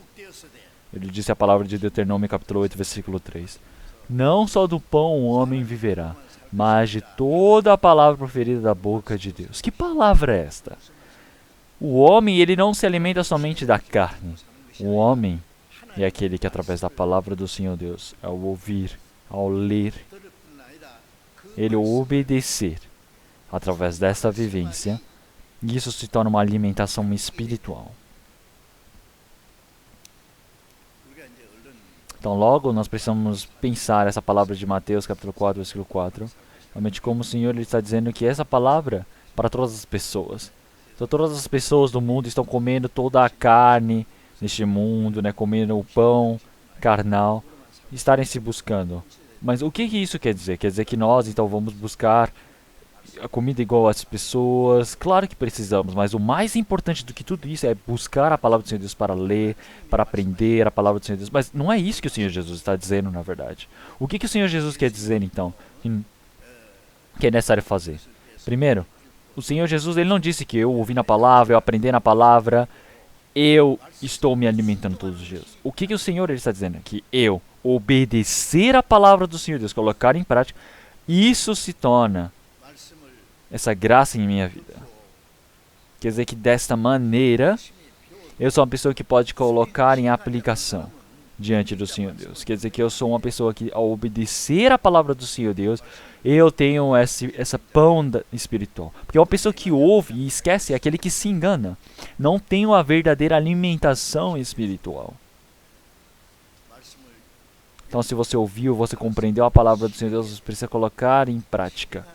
Ele disse a palavra de Deuteronômio capítulo 8, versículo 3. Não só do pão o homem viverá, mas de toda a palavra proferida da boca de Deus. Que palavra é esta? O homem, ele não se alimenta somente da carne. O homem é aquele que, através da palavra do Senhor Deus, ao ouvir, ao ler, ele obedecer, através dessa vivência, isso se torna uma alimentação espiritual. Então logo nós precisamos pensar essa palavra de Mateus capítulo 4, versículo 4. Realmente como o Senhor ele está dizendo que essa palavra para todas as pessoas. Então todas as pessoas do mundo estão comendo toda a carne neste mundo, né, comendo o pão carnal, estarem se buscando. Mas o que isso quer dizer? Quer dizer que nós então vamos buscar a comida igual às pessoas? Claro que precisamos, mas o mais importante do que tudo isso é buscar a palavra do Senhor Deus para ler, para aprender a palavra do Senhor Deus. Mas não é isso que o Senhor Jesus está dizendo, na verdade. O que o Senhor Jesus quer dizer, então, que é necessário fazer? Primeiro, o Senhor Jesus ele não disse que eu ouvi na palavra, eu aprendi na palavra, eu estou me alimentando todos os dias. O que o Senhor ele está dizendo? Que eu obedecer a palavra do Senhor Deus, colocar em prática, isso se torna essa graça em minha vida. Quer dizer que desta maneira, eu sou uma pessoa que pode colocar em aplicação diante do Senhor Deus. Quer dizer que eu sou uma pessoa que, ao obedecer a palavra do Senhor Deus, eu tenho essa pão espiritual. Porque uma pessoa que ouve e esquece é aquele que se engana. Não tem uma verdadeira alimentação espiritual. Então, se você ouviu, você compreendeu a palavra do Senhor Deus, você precisa colocar em prática.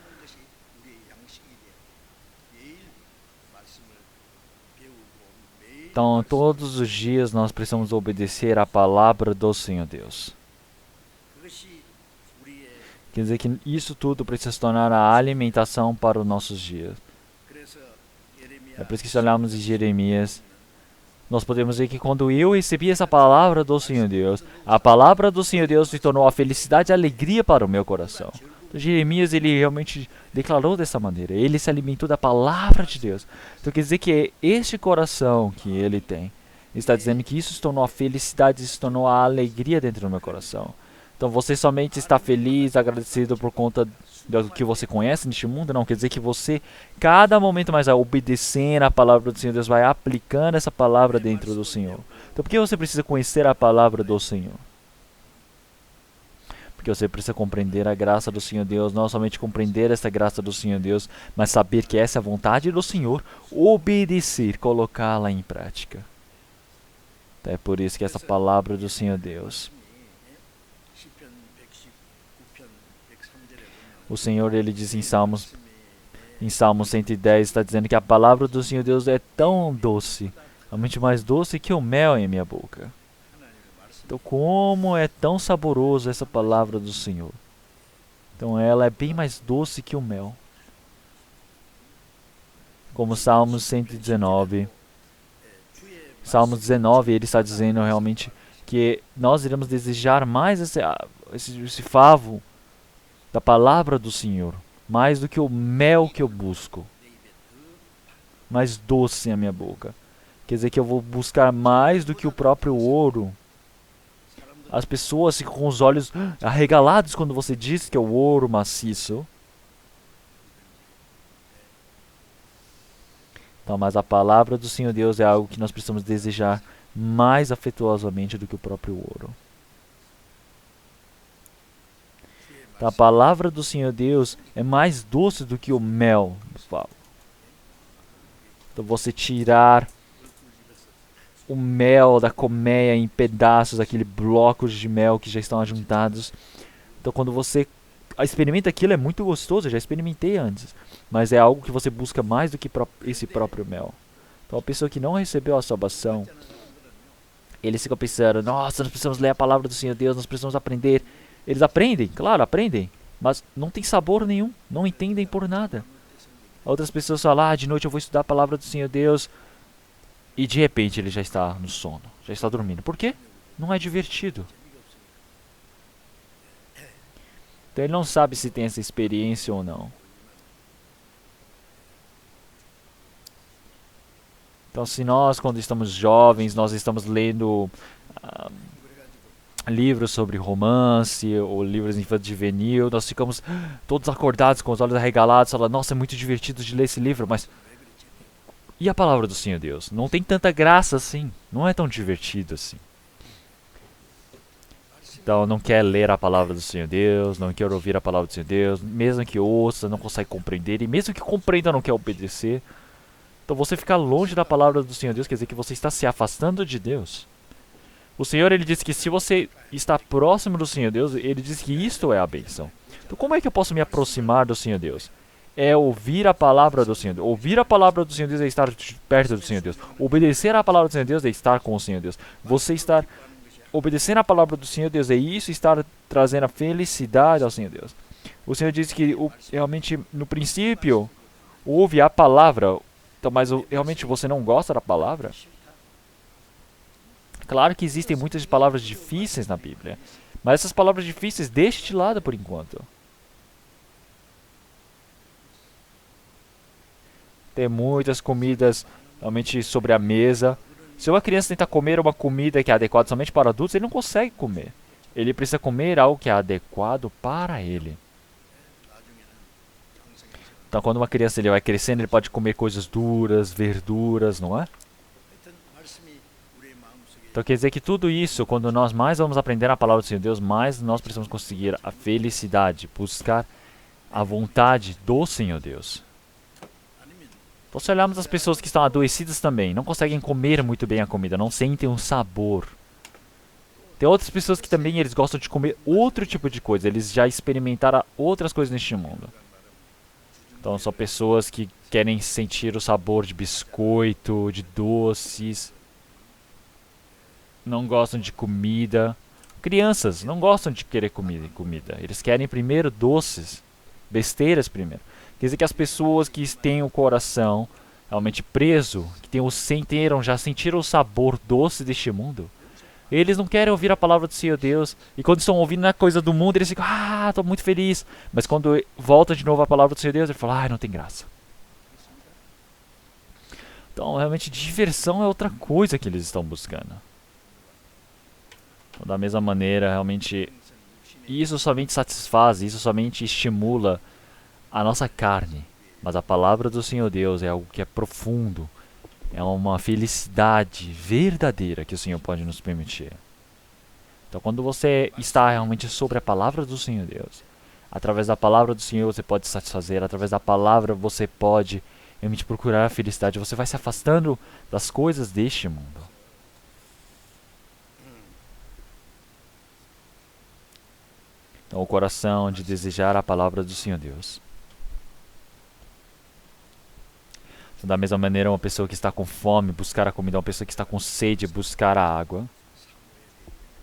Então, todos os dias nós precisamos obedecer a palavra do Senhor Deus. Quer dizer que isso tudo precisa se tornar a alimentação para os nossos dias. É por isso que se olharmos em Jeremias, nós podemos ver que quando eu recebi essa palavra do Senhor Deus, a palavra do Senhor Deus se tornou a felicidade e a alegria para o meu coração. Então, Jeremias, ele realmente declarou dessa maneira. Ele se alimentou da palavra de Deus. Então quer dizer que é este coração que ele tem. Ele está dizendo que isso se tornou a felicidade, se tornou a alegria dentro do meu coração. Então você somente está feliz, agradecido por conta do que você conhece neste mundo? Não, quer dizer que você, cada momento mais vai obedecendo a palavra do Senhor Deus, vai aplicando essa palavra dentro do Senhor. Então por que você precisa conhecer a palavra do Senhor? Porque você precisa compreender a graça do Senhor Deus, não somente compreender essa graça do Senhor Deus, mas saber que essa é a vontade do Senhor, obedecer, colocá-la em prática. Então é por isso que essa palavra do Senhor Deus, o Senhor ele diz em Salmo 110, está dizendo que a palavra do Senhor Deus é tão doce, realmente mais doce que o mel em minha boca. Então como é tão saboroso essa palavra do Senhor. Então ela é bem mais doce que o mel. Como Salmo 119. Salmo 19 ele está dizendo realmente que nós iremos desejar mais esse favo da palavra do Senhor, mais do que o mel que eu busco, mais doce a minha boca. Quer dizer que eu vou buscar mais do que o próprio ouro. As pessoas ficam com os olhos arregalados quando você diz que é o ouro maciço. Então, mas a palavra do Senhor Deus é algo que nós precisamos desejar mais afetuosamente do que o próprio ouro. Então, a palavra do Senhor Deus é mais doce do que o mel do favo. Então você tirar o mel da colmeia em pedaços, aquele blocos de mel que já estão ajuntados. Então quando você experimenta aquilo é muito gostoso, eu já experimentei antes. Mas é algo que você busca mais do que esse próprio mel. Então a pessoa que não recebeu a salvação, eles ficam pensando, nossa, nós precisamos ler a palavra do Senhor Deus, nós precisamos aprender. Eles aprendem, claro, aprendem, mas não tem sabor nenhum, não entendem por nada. Outras pessoas falam, de noite eu vou estudar a palavra do Senhor Deus, e de repente ele já está no sono, já está dormindo. Por quê? Não é divertido. Então ele não sabe se tem essa experiência ou não. Então se nós, quando estamos jovens, nós estamos lendo livros sobre romance ou livros infantil juvenil, nós ficamos todos acordados com os olhos arregalados, falando, nossa, é muito divertido de ler esse livro, mas e a palavra do Senhor Deus? Não tem tanta graça assim, não é tão divertido assim. Então não quer ler a palavra do Senhor Deus, não quer ouvir a palavra do Senhor Deus, mesmo que ouça, não consegue compreender, e mesmo que compreenda, não quer obedecer. Então você ficar longe da palavra do Senhor Deus quer dizer que você está se afastando de Deus. O Senhor, ele disse que se você está próximo do Senhor Deus, ele diz que isto é a bênção. Então como é que eu posso me aproximar do Senhor Deus? É ouvir a palavra do Senhor Deus. Ouvir a palavra do Senhor Deus é estar perto do Senhor Deus. Obedecer a palavra do Senhor Deus é estar com o Senhor Deus. Você estar obedecendo a palavra do Senhor Deus é isso, estar trazendo a felicidade ao Senhor Deus. O Senhor diz que realmente no princípio ouve a palavra. Então, mas realmente você não gosta da palavra? Claro que existem muitas palavras difíceis na Bíblia, mas essas palavras difíceis deixe de lado por enquanto. Tem muitas comidas realmente sobre a mesa. Se uma criança tenta comer uma comida que é adequada somente para adultos, ele não consegue comer. Ele precisa comer algo que é adequado para ele. Então, quando uma criança ele vai crescendo, ele pode comer coisas duras, verduras, não é? Então quer dizer que tudo isso, quando nós mais vamos aprender a palavra do Senhor Deus, mais nós precisamos conseguir a felicidade, buscar a vontade do Senhor Deus. Então se olharmos as pessoas que estão adoecidas também, não conseguem comer muito bem a comida, não sentem um sabor. Tem outras pessoas que também eles gostam de comer outro tipo de coisa, eles já experimentaram outras coisas neste mundo. Então são pessoas que querem sentir o sabor de biscoito, de doces. Não gostam de comida. Crianças não gostam de querer comida. Eles querem primeiro doces, besteiras primeiro. Quer dizer que as pessoas que têm o coração realmente preso, que já sentiram o sabor doce deste mundo, eles não querem ouvir a palavra do Senhor Deus. E quando estão ouvindo a coisa do mundo, eles ficam, estou muito feliz. Mas quando volta de novo a palavra do Senhor Deus, ele fala, não tem graça. Então realmente diversão é outra coisa que eles estão buscando. Então, da mesma maneira, realmente, isso somente satisfaz, isso somente estimula a nossa carne. Mas a palavra do Senhor Deus é algo que é profundo. É uma felicidade verdadeira que o Senhor pode nos permitir. Então, quando você está realmente sobre a palavra do Senhor Deus, através da palavra do Senhor você pode satisfazer, através da palavra você pode realmente procurar a felicidade. Você vai se afastando das coisas deste mundo. Então, o coração de desejar a palavra do Senhor Deus. Então, da mesma maneira, uma pessoa que está com fome, buscar a comida. Uma pessoa que está com sede, buscar a água.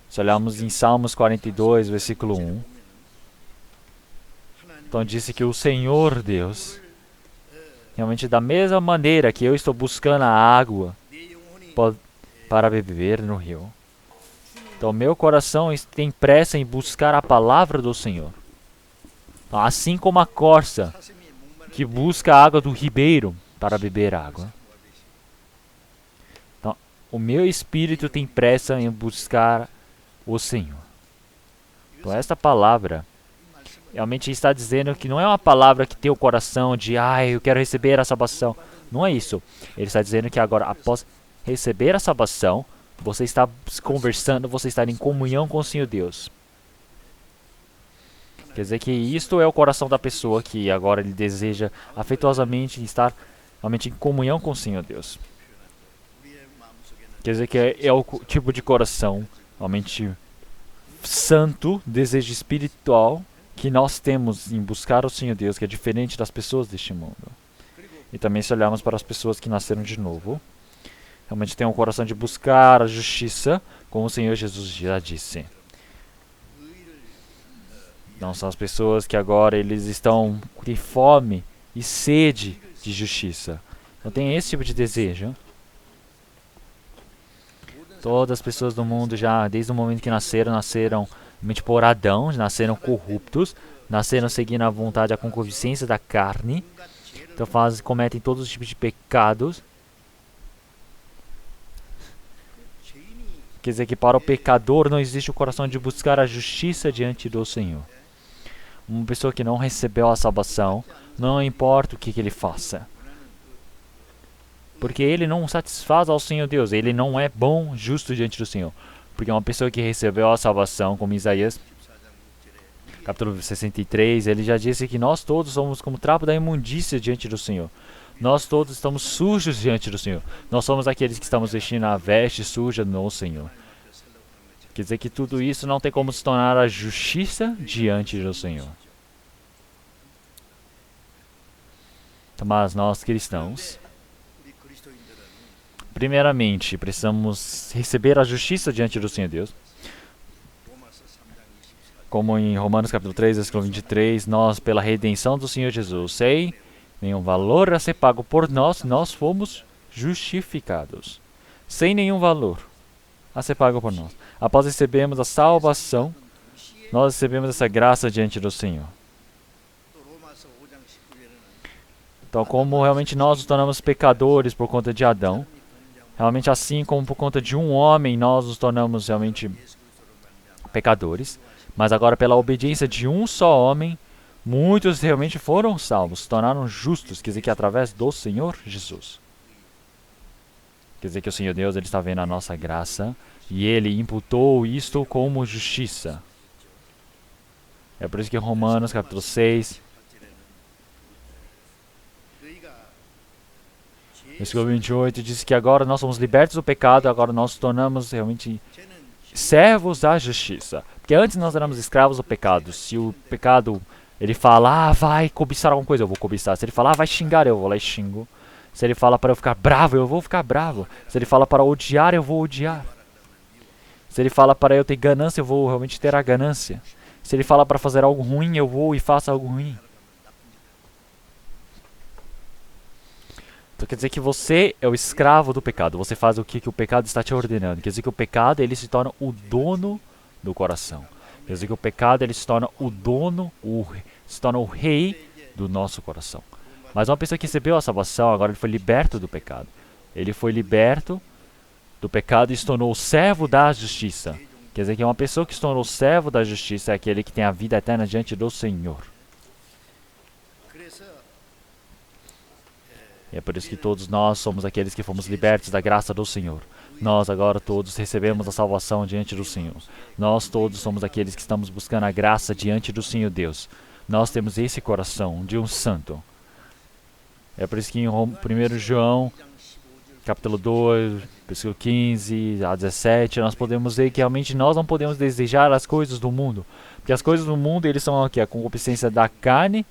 Se olharmos em Salmos 42, versículo 1. Então, disse que o Senhor Deus, realmente da mesma maneira que eu estou buscando a água para beber no rio. Então, meu coração tem pressa em buscar a palavra do Senhor. Assim como a corça que busca a água do ribeiro para beber água. Então, o meu espírito tem pressa em buscar o Senhor. Então, esta palavra realmente está dizendo que não é uma palavra que tem o coração de, eu quero receber a salvação. Não é isso. Ele está dizendo que agora, após receber a salvação, você está conversando, você está em comunhão com o Senhor Deus. Quer dizer que isto é o coração da pessoa que agora ele deseja afetuosamente estar realmente em comunhão com o Senhor Deus. Quer dizer que é o tipo de coração realmente santo, desejo espiritual que nós temos em buscar o Senhor Deus, que é diferente das pessoas deste mundo. E também se olharmos para as pessoas que nasceram de novo, realmente tem um coração de buscar a justiça, como o Senhor Jesus já disse. Não são as pessoas que agora eles têm fome e sede de justiça. Não tem esse tipo de desejo. Todas as pessoas do mundo já, desde o momento que nasceram realmente por Adão, nasceram corruptos, nasceram seguindo a vontade, a concupiscência da carne. Então cometem todos os tipos de pecados. Quer dizer que para o pecador não existe o coração de buscar a justiça diante do Senhor. Uma pessoa que não recebeu a salvação, não importa o que ele faça. Porque ele não satisfaz ao Senhor Deus. Ele não é bom, justo diante do Senhor. Porque uma pessoa que recebeu a salvação, como Isaías, capítulo 63, ele já disse que nós todos somos como trapo da imundícia diante do Senhor. Nós todos estamos sujos diante do Senhor. Nós somos aqueles que estamos vestindo a veste suja no Senhor. Quer dizer que tudo isso não tem como se tornar a justiça diante do Senhor. Mas nós cristãos, primeiramente, precisamos receber a justiça diante do Senhor Deus. Como em Romanos capítulo 3, versículo 23, nós, pela redenção do Senhor Jesus, sem nenhum valor a ser pago por nós, nós fomos justificados. Sem nenhum valor a ser pago por nós. Após recebermos a salvação, nós recebemos essa graça diante do Senhor. Então, como realmente nós nos tornamos pecadores por conta de Adão, realmente assim como por conta de um homem nós nos tornamos realmente pecadores, mas agora pela obediência de um só homem, muitos realmente foram salvos, se tornaram justos, quer dizer que através do Senhor Jesus. Quer dizer que o Senhor Deus ele está vendo a nossa graça e Ele imputou isto como justiça. É por isso que Romanos capítulo 6, versículo 28 diz que agora nós somos libertos do pecado, agora nós nos tornamos realmente servos da justiça. Porque antes nós éramos escravos do pecado. Se o pecado, ele fala, vai cobiçar alguma coisa, eu vou cobiçar. Se ele falar, vai xingar, eu vou lá e xingo. Se ele fala para eu ficar bravo, eu vou ficar bravo. Se ele fala para odiar, eu vou odiar. Se ele fala para eu ter ganância, eu vou realmente ter a ganância. Se ele fala para fazer algo ruim, eu vou e faço algo ruim. Então quer dizer que você é o escravo do pecado. Você faz o que o pecado está te ordenando. Quer dizer que o pecado ele se torna o dono do coração. Quer dizer que o pecado ele se torna o dono, se torna o rei do nosso coração. Mas uma pessoa que recebeu a salvação, agora ele foi liberto do pecado. Ele foi liberto do pecado e se tornou o servo da justiça. Quer dizer que uma pessoa que se tornou servo da justiça é aquele que tem a vida eterna diante do Senhor. E é por isso que todos nós somos aqueles que fomos libertos da graça do Senhor. Nós agora todos recebemos a salvação diante do Senhor. Nós todos somos aqueles que estamos buscando a graça diante do Senhor Deus. Nós temos esse coração de um santo. É por isso que em 1 João, capítulo 2, versículo 15 a 17, nós podemos ver que realmente nós não podemos desejar as coisas do mundo. Porque as coisas do mundo, eles são aqui, a concupiscência da carne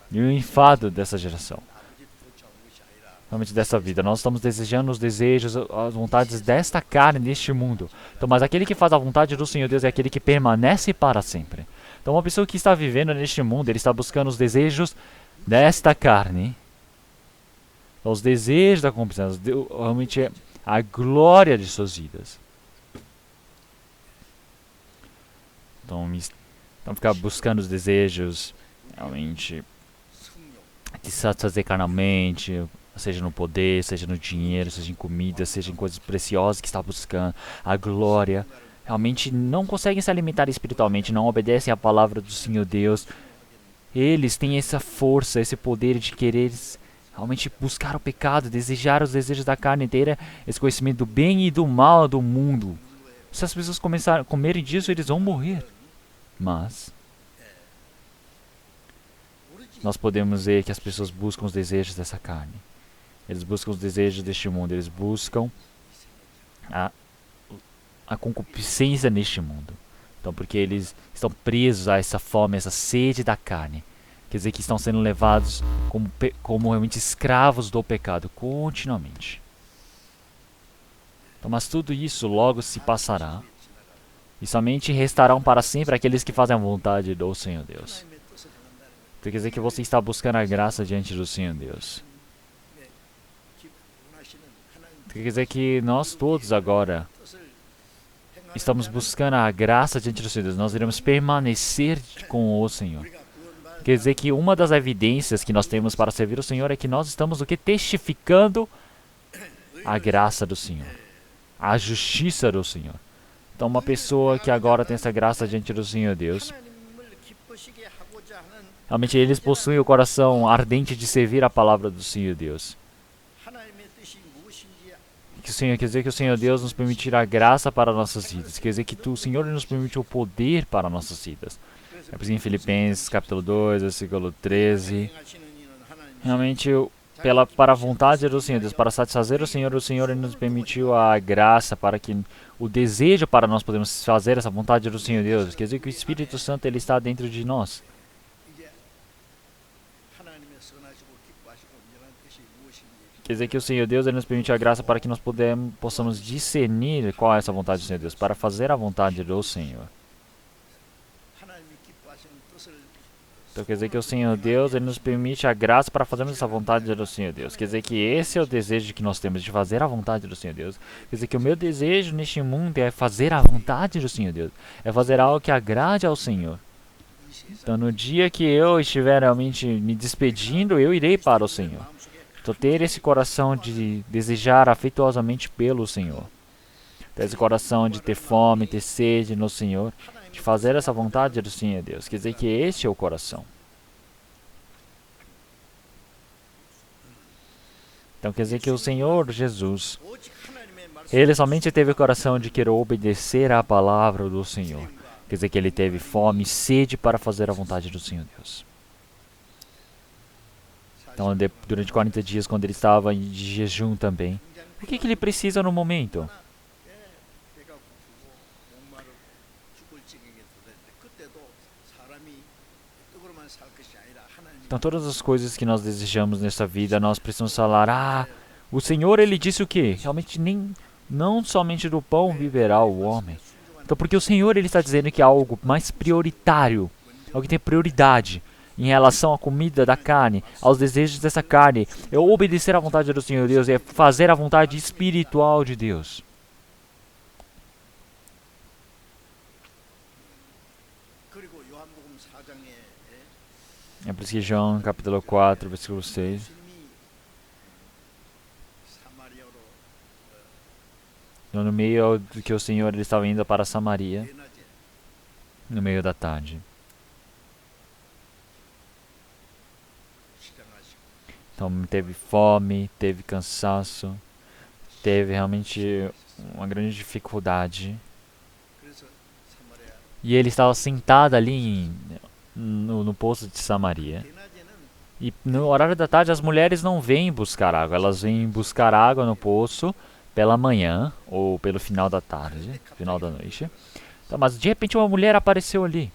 e o enfado dessa geração. Realmente dessa vida. Nós estamos desejando os desejos, as vontades desta carne neste mundo. Então, mas aquele que faz a vontade do Senhor Deus é aquele que permanece para sempre. Então, uma pessoa que está vivendo neste mundo, ele está buscando os desejos desta carne. Os desejos da concupiscência, realmente é a glória de suas vidas. Então ficar buscando os desejos realmente de satisfazer carnalmente, seja no poder, seja no dinheiro, seja em comida, seja em coisas preciosas que está buscando. A glória. Realmente não conseguem se alimentar espiritualmente, não obedecem à palavra do Senhor Deus. Eles têm essa força, esse poder de querer realmente buscar o pecado, desejar os desejos da carne inteira, esse conhecimento do bem e do mal do mundo. Se as pessoas começarem a comerem disso, eles vão morrer. Mas nós podemos ver que as pessoas buscam os desejos dessa carne. Eles buscam os desejos deste mundo. Eles buscam a concupiscência neste mundo. Então, porque eles estão presos a essa fome, essa sede da carne. Quer dizer que estão sendo levados como realmente escravos do pecado continuamente. Então, mas tudo isso logo se passará. E somente restarão para sempre aqueles que fazem a vontade do Senhor Deus. Quer dizer que você está buscando a graça diante do Senhor Deus. Quer dizer que nós todos agora estamos buscando a graça diante do Senhor Deus. Nós iremos permanecer com o Senhor. Quer dizer que uma das evidências que nós temos para servir o Senhor é que nós estamos testificando a graça do Senhor, a justiça do Senhor. Então uma pessoa que agora tem essa graça diante do Senhor Deus, realmente eles possuem o coração ardente de servir a palavra do Senhor Deus. Que o Senhor, quer dizer que o Senhor Deus nos permitirá graça para nossas vidas. Quer dizer que o Senhor nos permite o poder para nossas vidas. É por isso em Filipenses capítulo 2, versículo 13. Realmente para a vontade do Senhor Deus, para satisfazer o Senhor ele nos permitiu a graça para que o desejo para nós podermos fazer essa vontade do Senhor Deus. Quer dizer que o Espírito Santo ele está dentro de nós. 이제 하나님의 선하시고 기뻐하시고 온전한 뜻이 무엇인지 Quer dizer que o Senhor Deus ele nos permite a graça para que nós possamos discernir qual é essa vontade do Senhor Deus, para fazer a vontade do Senhor. 하나님이 기뻐하시는 뜻을 Então quer dizer que o Senhor Deus ele nos permite a graça para fazermos essa vontade do Senhor Deus. Quer dizer que esse é o desejo que nós temos de fazer a vontade do Senhor Deus. Quer dizer que o meu desejo neste mundo é fazer a vontade do Senhor Deus. É fazer algo que agrade ao Senhor. Então no dia que eu estiver realmente me despedindo, eu irei para o Senhor. Então ter esse coração de desejar afetuosamente pelo Senhor. Ter esse coração de ter fome, ter sede no Senhor. De fazer essa vontade do Senhor Deus. Quer dizer que este é o coração. Então quer dizer que o Senhor Jesus, 오직 하나님의 말씀 ele somente teve o coração de querer obedecer à palavra do Senhor. Quer dizer que ele teve fome e sede para fazer a vontade do Senhor Deus. Então durante 40 dias, quando ele estava de jejum também, o que ele precisa no momento? 배가 고프고 목마르 죽을 지경에 도달했는데 그때도 사람이 떡으로만 살 것이 아니라 하나님 Então todas as coisas que nós desejamos nessa vida, nós precisamos falar, o Senhor ele disse o quê? Realmente não somente do pão viverá o homem. Então porque o Senhor ele está dizendo que é algo mais prioritário, algo que tem prioridade em relação à comida da carne, aos desejos dessa carne, é obedecer à vontade do Senhor Deus, é fazer a vontade espiritual de Deus. 그리고 요한복음 4장에 É por isso que João, capítulo 4, versículo 6. 예수님이 사마리아로 No meio do que o Senhor ele estava indo para Samaria, 대낮에 no meio da tarde. 시장하시고 Então teve fome, teve cansaço, teve realmente uma grande dificuldade. 그래서 사마리아 E ele estava sentado ali no poço de Samaria. 대낮에는 E no horário da tarde as mulheres não vêm buscar água, elas vêm buscar água no poço pela manhã ou pelo final da tarde, final da noite. Então, mas de repente uma mulher apareceu ali,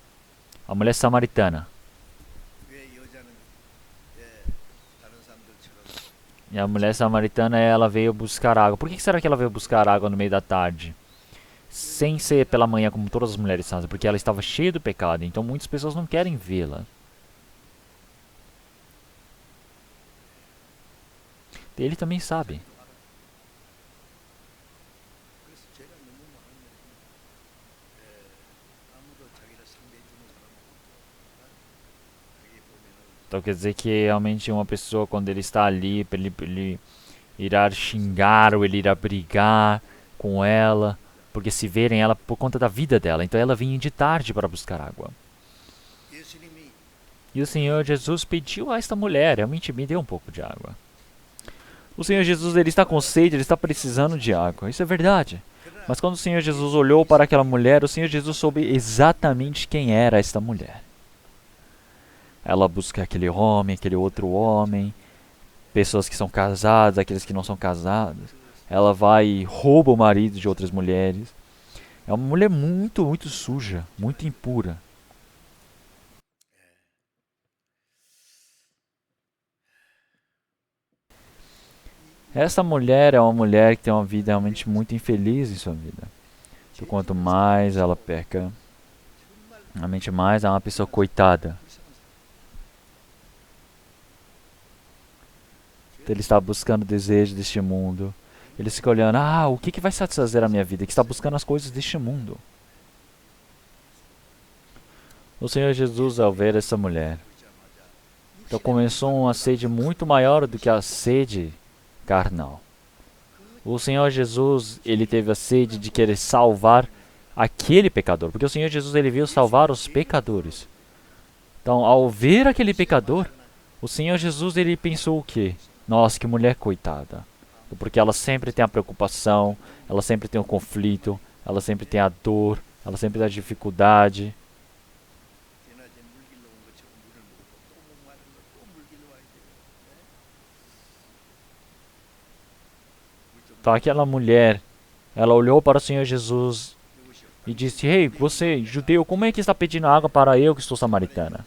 a mulher samaritana. 왜 여자는 다른 사람들처럼 E a mulher samaritana ela veio buscar água. Por que será que ela veio buscar água no meio da tarde? Sem ser pela manhã como todas as mulheres fazem, porque ela estava cheia do pecado, então muitas pessoas não querem vê-la. Ele também sabe. 그래서 죄가 너무 많으면 아무도 자기를 상대해 주는 사람 없고 자기 보면은 Então quer dizer que realmente uma pessoa quando ele está ali, ele irá xingar ou ele irá brigar com ela, porque se verem ela por conta da vida dela. Então ela vinha de tarde para buscar água. 예수님이 E o Senhor Jesus pediu a esta mulher, realmente me dê um pouco de água. O Senhor Jesus ele está com sede, ele está precisando de água, isso é verdade. Mas quando o Senhor Jesus olhou para aquela mulher, o Senhor Jesus soube exatamente quem era esta mulher. Ela busca aquele homem, aquele outro homem, pessoas que são casadas, aqueles que não são casados. Ela vai e rouba o marido de outras mulheres. É uma mulher muito, muito suja, muito impura. Essa mulher é uma mulher que tem uma vida realmente muito infeliz em sua vida. Então, quanto mais ela peca, realmente mais é uma pessoa coitada. Então, ele está buscando o desejo deste mundo. Ele fica olhando, o que vai satisfazer a minha vida? Que está buscando as coisas deste mundo. O Senhor Jesus, ao ver essa mulher, então começou uma sede muito maior do que a sede carnal. O Senhor Jesus, ele teve a sede de querer salvar aquele pecador, porque o Senhor Jesus ele veio salvar os pecadores. Então, ao ver aquele pecador, o Senhor Jesus ele pensou o quê? Nossa, que mulher coitada. Porque ela sempre tem a preocupação, ela sempre tem o conflito, ela sempre tem a dor, ela sempre tem a dificuldade. 대낮에 물 길러 온 것처럼 물을 먹고 또 목마른 거또 물 길러 와야 돼요. Então aquela mulher, ela olhou para o Senhor Jesus e disse: Ei, você, judeu, como é que está pedindo água para eu que sou samaritana?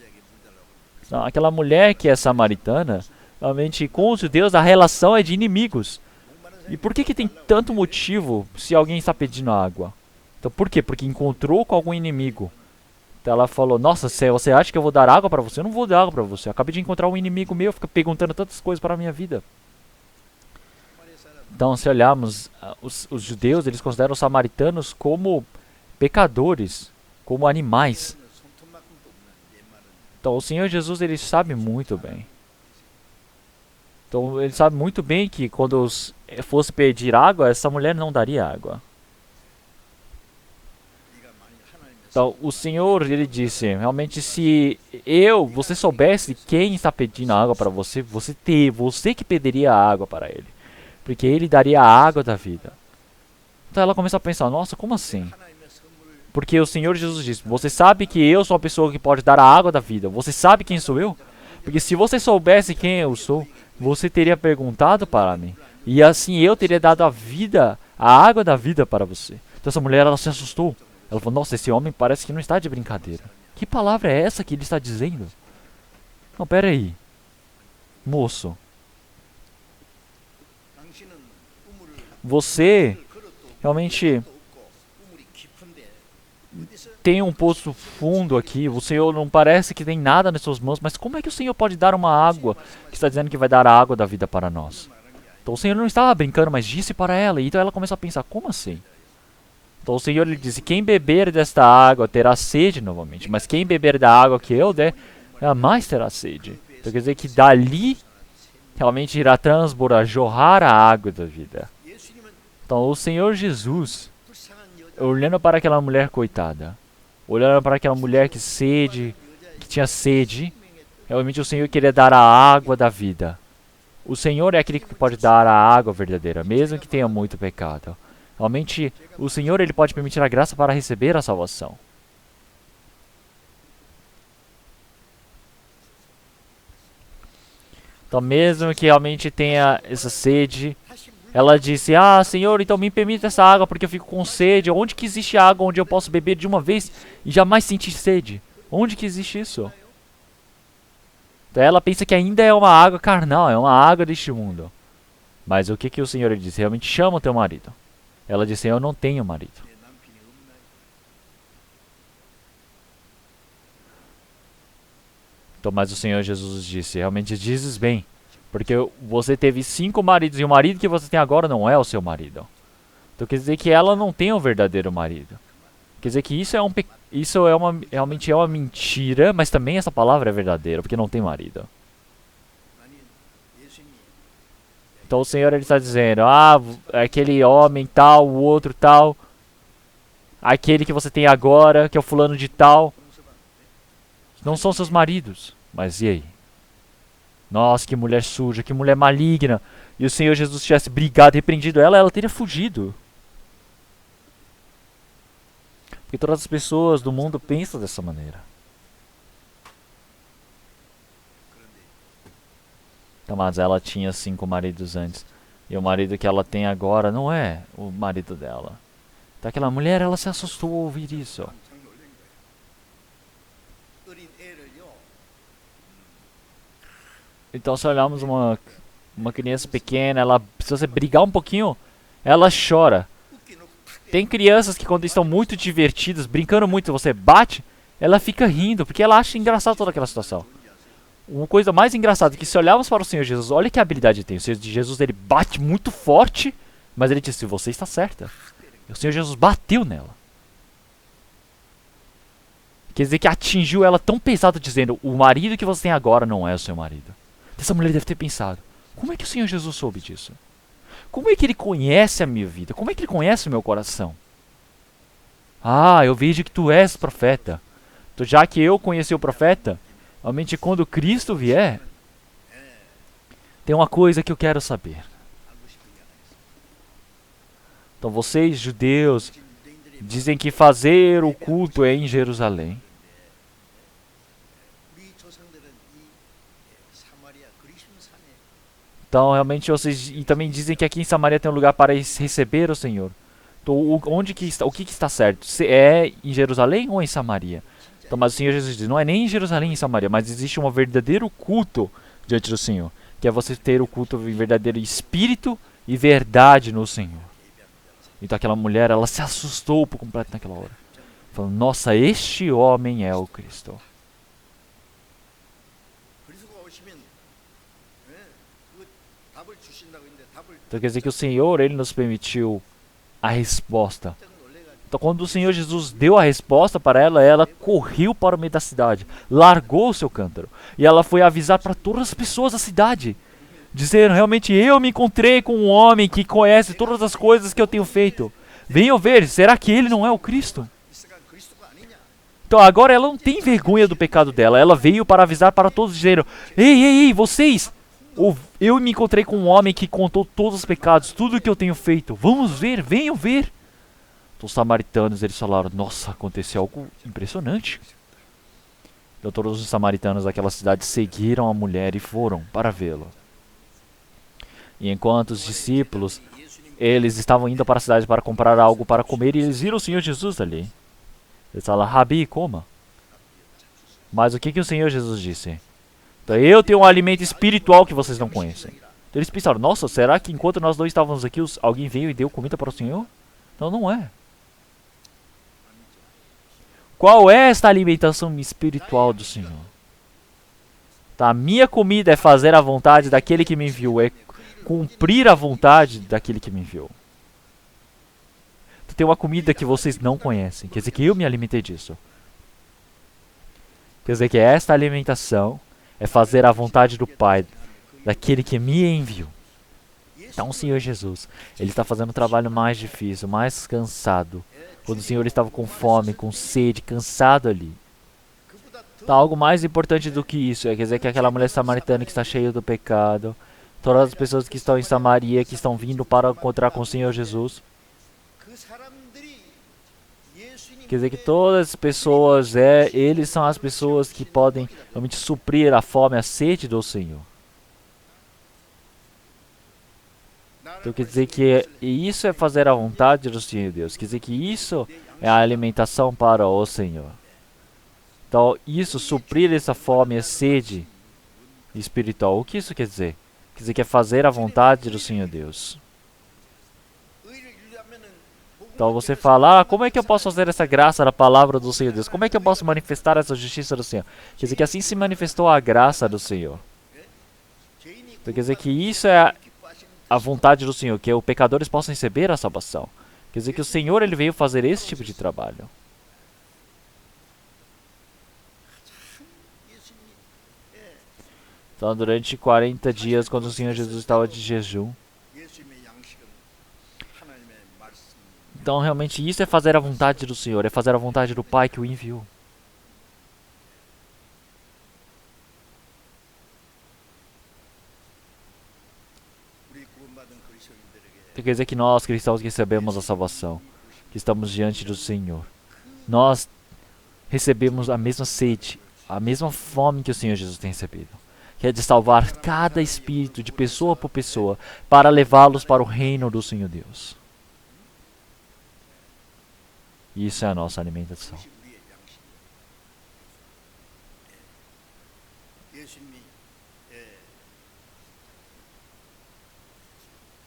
Então, aquela mulher que é samaritana, realmente com os judeus a relação é de inimigos. E por que tem tanto motivo se alguém está pedindo água? Então por quê? Porque encontrou com algum inimigo. Então ela falou: Nossa, você acha que eu vou dar água para você? Eu não vou dar água para você. Eu acabei de encontrar um inimigo meu, fica perguntando tantas coisas para a minha vida. Então, se olharmos, os judeus, eles consideram os samaritanos como pecadores, como animais. Então, o Senhor Jesus, ele sabe muito bem. Então, ele sabe muito bem que quando fosse pedir água, essa mulher não daria água. Então, o Senhor, ele disse, realmente, se você soubesse quem está pedindo água para você, você que pediria a água para ele. Porque ele daria a água da vida. Então ela começa a pensar: nossa, como assim? Porque o Senhor Jesus disse: você sabe que eu sou a pessoa que pode dar a água da vida. Você sabe quem sou eu? Porque se você soubesse quem eu sou, você teria perguntado para mim. E assim eu teria dado a vida, a água da vida para você. Então essa mulher, ela se assustou. Ela falou: nossa, esse homem parece que não está de brincadeira. Que palavra é essa que ele está dizendo? Não, pera aí. Moço, você realmente tem um poço fundo aqui. O Senhor não parece que tem nada nas suas mãos. Mas como é que o Senhor pode dar uma água que está dizendo que vai dar a água da vida para nós? Então o Senhor não estava brincando, mas disse para ela. Então ela começou a pensar: como assim? Então o Senhor lhe disse: quem beber desta água terá sede novamente. Mas quem beber da água que eu der, jamais terá sede. Então quer dizer que dali realmente irá transbordar, jorrar a água da vida. Então o Senhor Jesus, olhando para aquela mulher coitada, olhando para aquela mulher que tinha sede, realmente o Senhor queria dar a água da vida. O Senhor é aquele que pode dar a água verdadeira, mesmo que tenha muito pecado. Realmente o Senhor, ele pode permitir a graça para receber a salvação. Então mesmo que realmente tenha essa sede, ela disse: ah, Senhor, então me permita essa água porque eu fico com sede. Onde que existe água onde eu posso beber de uma vez e jamais sentir sede? Onde que existe isso? Então ela pensa que ainda é uma água carnal, é uma água deste mundo. Mas o que o Senhor disse? Realmente chama o teu marido. Ela disse: eu não tenho marido. Então, mas o Senhor Jesus disse: realmente dizes bem. Porque você teve 5 maridos e o marido que você tem agora não é o seu marido. Então quer dizer que ela não tem um verdadeiro marido. Quer dizer que realmente é uma mentira, mas também essa palavra é verdadeira, porque não tem marido. Então o Senhor, ele está dizendo: ah, aquele homem tal, o outro tal, aquele que você tem agora, que é o fulano de tal, não são seus maridos. Mas e aí? Nossa, que mulher suja, que mulher maligna. E o Senhor Jesus tivesse brigado, repreendido ela, ela teria fugido. Porque todas as pessoas do mundo pensam dessa maneira. Então, mas ela tinha 5 maridos antes. E o marido que ela tem agora não é o marido dela. Então aquela mulher, ela se assustou ao ouvir isso. Então se olharmos uma criança pequena, se você brigar um pouquinho, ela chora. Tem crianças que quando estão muito divertidas, brincando muito, você bate, ela fica rindo, porque ela acha engraçado toda aquela situação. Uma coisa mais engraçada é que se olharmos para o Senhor Jesus, olha que habilidade ele tem. O Senhor Jesus, ele bate muito forte, mas ele disse: você está certa. E o Senhor Jesus bateu nela. Quer dizer que atingiu ela tão pesado, dizendo: o marido que você tem agora não é o seu marido. Essa mulher deve ter pensado: como é que o Senhor Jesus soube disso? Como é que ele conhece a minha vida? Como é que ele conhece o meu coração? Ah, eu vejo que tu és profeta. Então, já que eu conheci o profeta, realmente quando Cristo vier, tem uma coisa que eu quero saber. Então vocês, judeus, dizem que fazer o culto é em Jerusalém. Então, realmente, vocês e também dizem que aqui em Samaria tem um lugar para receber o Senhor. Então, onde que está, o que está certo? Se é em Jerusalém ou em Samaria? Então, mas o Senhor Jesus diz, não é nem em Jerusalém e em Samaria, mas existe um verdadeiro culto diante do Senhor, que é você ter o culto em verdadeiro espírito e verdade no Senhor. Então aquela mulher, ela se assustou por completo naquela hora. Falando, nossa, este homem é o Cristo. 그리스도가 오시면 그 답을 주신다고 했는데 답을 Então quer dizer que o Senhor, Ele nos permitiu a resposta. 딱 놀래가지고 Então quando o Senhor Jesus deu a resposta para ela, ela correu para o meio da cidade, largou o seu cântaro. E ela foi avisar para todas as pessoas da cidade. Dizendo, realmente eu me encontrei com um homem que conhece todas as coisas que eu tenho feito. Venham ver, será que ele não é o Cristo? 이스가 그리스도가 아니냐? Então agora ela não tem vergonha do pecado dela. Ela veio para avisar para todos, dizendo, ei, vocês! Eu me encontrei com um homem que contou todos os pecados, tudo que eu tenho feito. Vamos ver, venham ver. Então, os samaritanos, eles falaram, nossa, aconteceu algo impressionante. Então todos os samaritanos daquela cidade seguiram a mulher e foram para vê-la. E enquanto os discípulos, eles estavam indo para a cidade para comprar algo para comer, e eles viram o Senhor Jesus ali. Eles falaram, Rabi, coma. Mas o que o Senhor Jesus disse? Então, eu tenho um alimento espiritual que vocês não conhecem. Então, eles pensaram, nossa, será que enquanto nós dois estávamos aqui, alguém veio e deu comida para o Senhor? Não, não é. Qual é esta alimentação espiritual do Senhor? Tá, a minha comida é fazer a vontade daquele que me enviou, é cumprir a vontade daquele que me enviou. Então, tem uma comida que vocês não conhecem, quer dizer que eu me alimentei disso. Quer dizer que esta alimentação é fazer a vontade do Pai, daquele que me enviou. Então o Senhor Jesus, Ele está fazendo um trabalho mais difícil, mais cansado. Quando o Senhor estava com fome, com sede, cansado ali. Então algo mais importante do que isso, quer dizer que aquela mulher samaritana que está cheia do pecado, todas as pessoas que estão em Samaria, que estão vindo para encontrar com o Senhor Jesus. 그 사람들이 예수님 Quer dizer que todas as pessoas, eles são as pessoas que podem realmente suprir a fome, a sede do Senhor. Então quer dizer que isso é fazer a vontade do Senhor Deus. Quer dizer que isso é a alimentação para o Senhor. Então isso, suprir essa fome, a sede espiritual. O que isso quer dizer? Quer dizer que é fazer a vontade do Senhor Deus. Então você fala, como é que eu posso fazer essa graça da palavra do Senhor Deus? Como é que eu posso manifestar essa justiça do Senhor? Quer dizer que assim se manifestou a graça do Senhor. Então quer dizer que isso é a vontade do Senhor, que os pecadores possam receber a salvação. Quer dizer que o Senhor, Ele veio fazer esse tipo de trabalho. Então durante 40 dias, quando o Senhor Jesus estava de jejum, 예수님의 양식은 하나님의 말씀. então realmente isso é fazer a vontade do Senhor, é fazer a vontade do Pai que o enviou. 우리 구원받은 그리스도인들에게 Então quer dizer que nós, cristãos, que recebemos a salvação, que estamos diante do Senhor, nós recebemos a mesma sede, a mesma fome que o Senhor Jesus tem recebido, que é de salvar cada espírito, de pessoa por pessoa, para levá-los para o reino do Senhor Deus. Isso é a nossa alimentação. 그것이 우리의 양식. 예수님이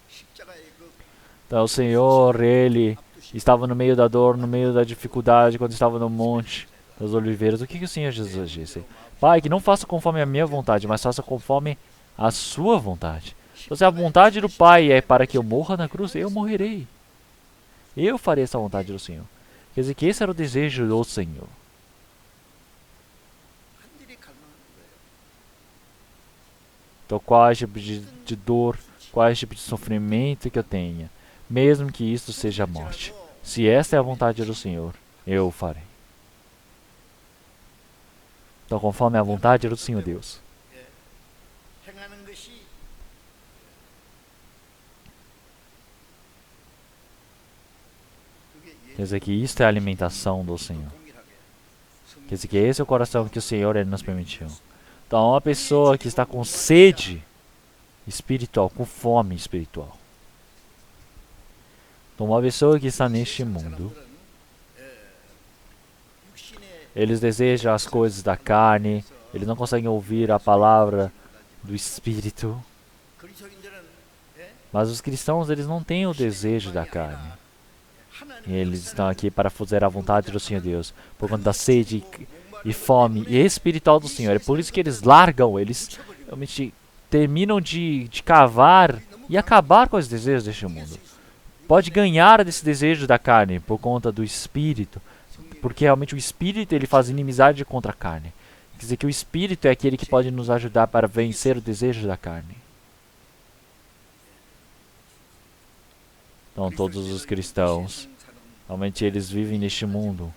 십자가의 그 Então o Senhor, Ele estava no meio da dor, no meio da dificuldade, quando estava no monte das oliveiras. O que o Senhor Jesus disse? Pai, que não faça conforme a minha vontade, mas faça conforme a sua vontade. Então, se a vontade do Pai é para que eu morra na cruz, eu morrerei. Eu farei essa vontade do Senhor. Quer dizer que esse era o desejo do Senhor. 한 일이 갈망하는 거예요. Então, qual tipo de dor, qual tipo de sofrimento que eu tenha, mesmo que isso seja a morte. Se esta é a vontade do Senhor, eu o farei. Então, conforme a vontade do Senhor Deus. 행하는 것이 그게 Quer dizer que isto é a alimentação do Senhor. 동일하게 Quer dizer que esse é o coração que o Senhor Ele nos permitiu. Então, uma pessoa que está com sede espiritual, com fome espiritual. Então, uma pessoa que está neste mundo, eles desejam as coisas da carne, eles não conseguem ouvir a palavra do Espírito. Mas os cristãos, eles não têm o desejo da carne. E eles estão aqui para fazer a vontade do Senhor Deus, por conta da sede e fome e espiritual do Senhor. É por isso que eles largam, eles realmente terminam de cavar e acabar com os desejos deste mundo. Pode ganhar desse desejo da carne por conta do Espírito, porque realmente o Espírito ele faz inimizade contra a carne. Quer dizer que o Espírito é aquele que pode nos ajudar para vencer o desejo da carne. Então todos os cristãos, realmente eles vivem neste mundo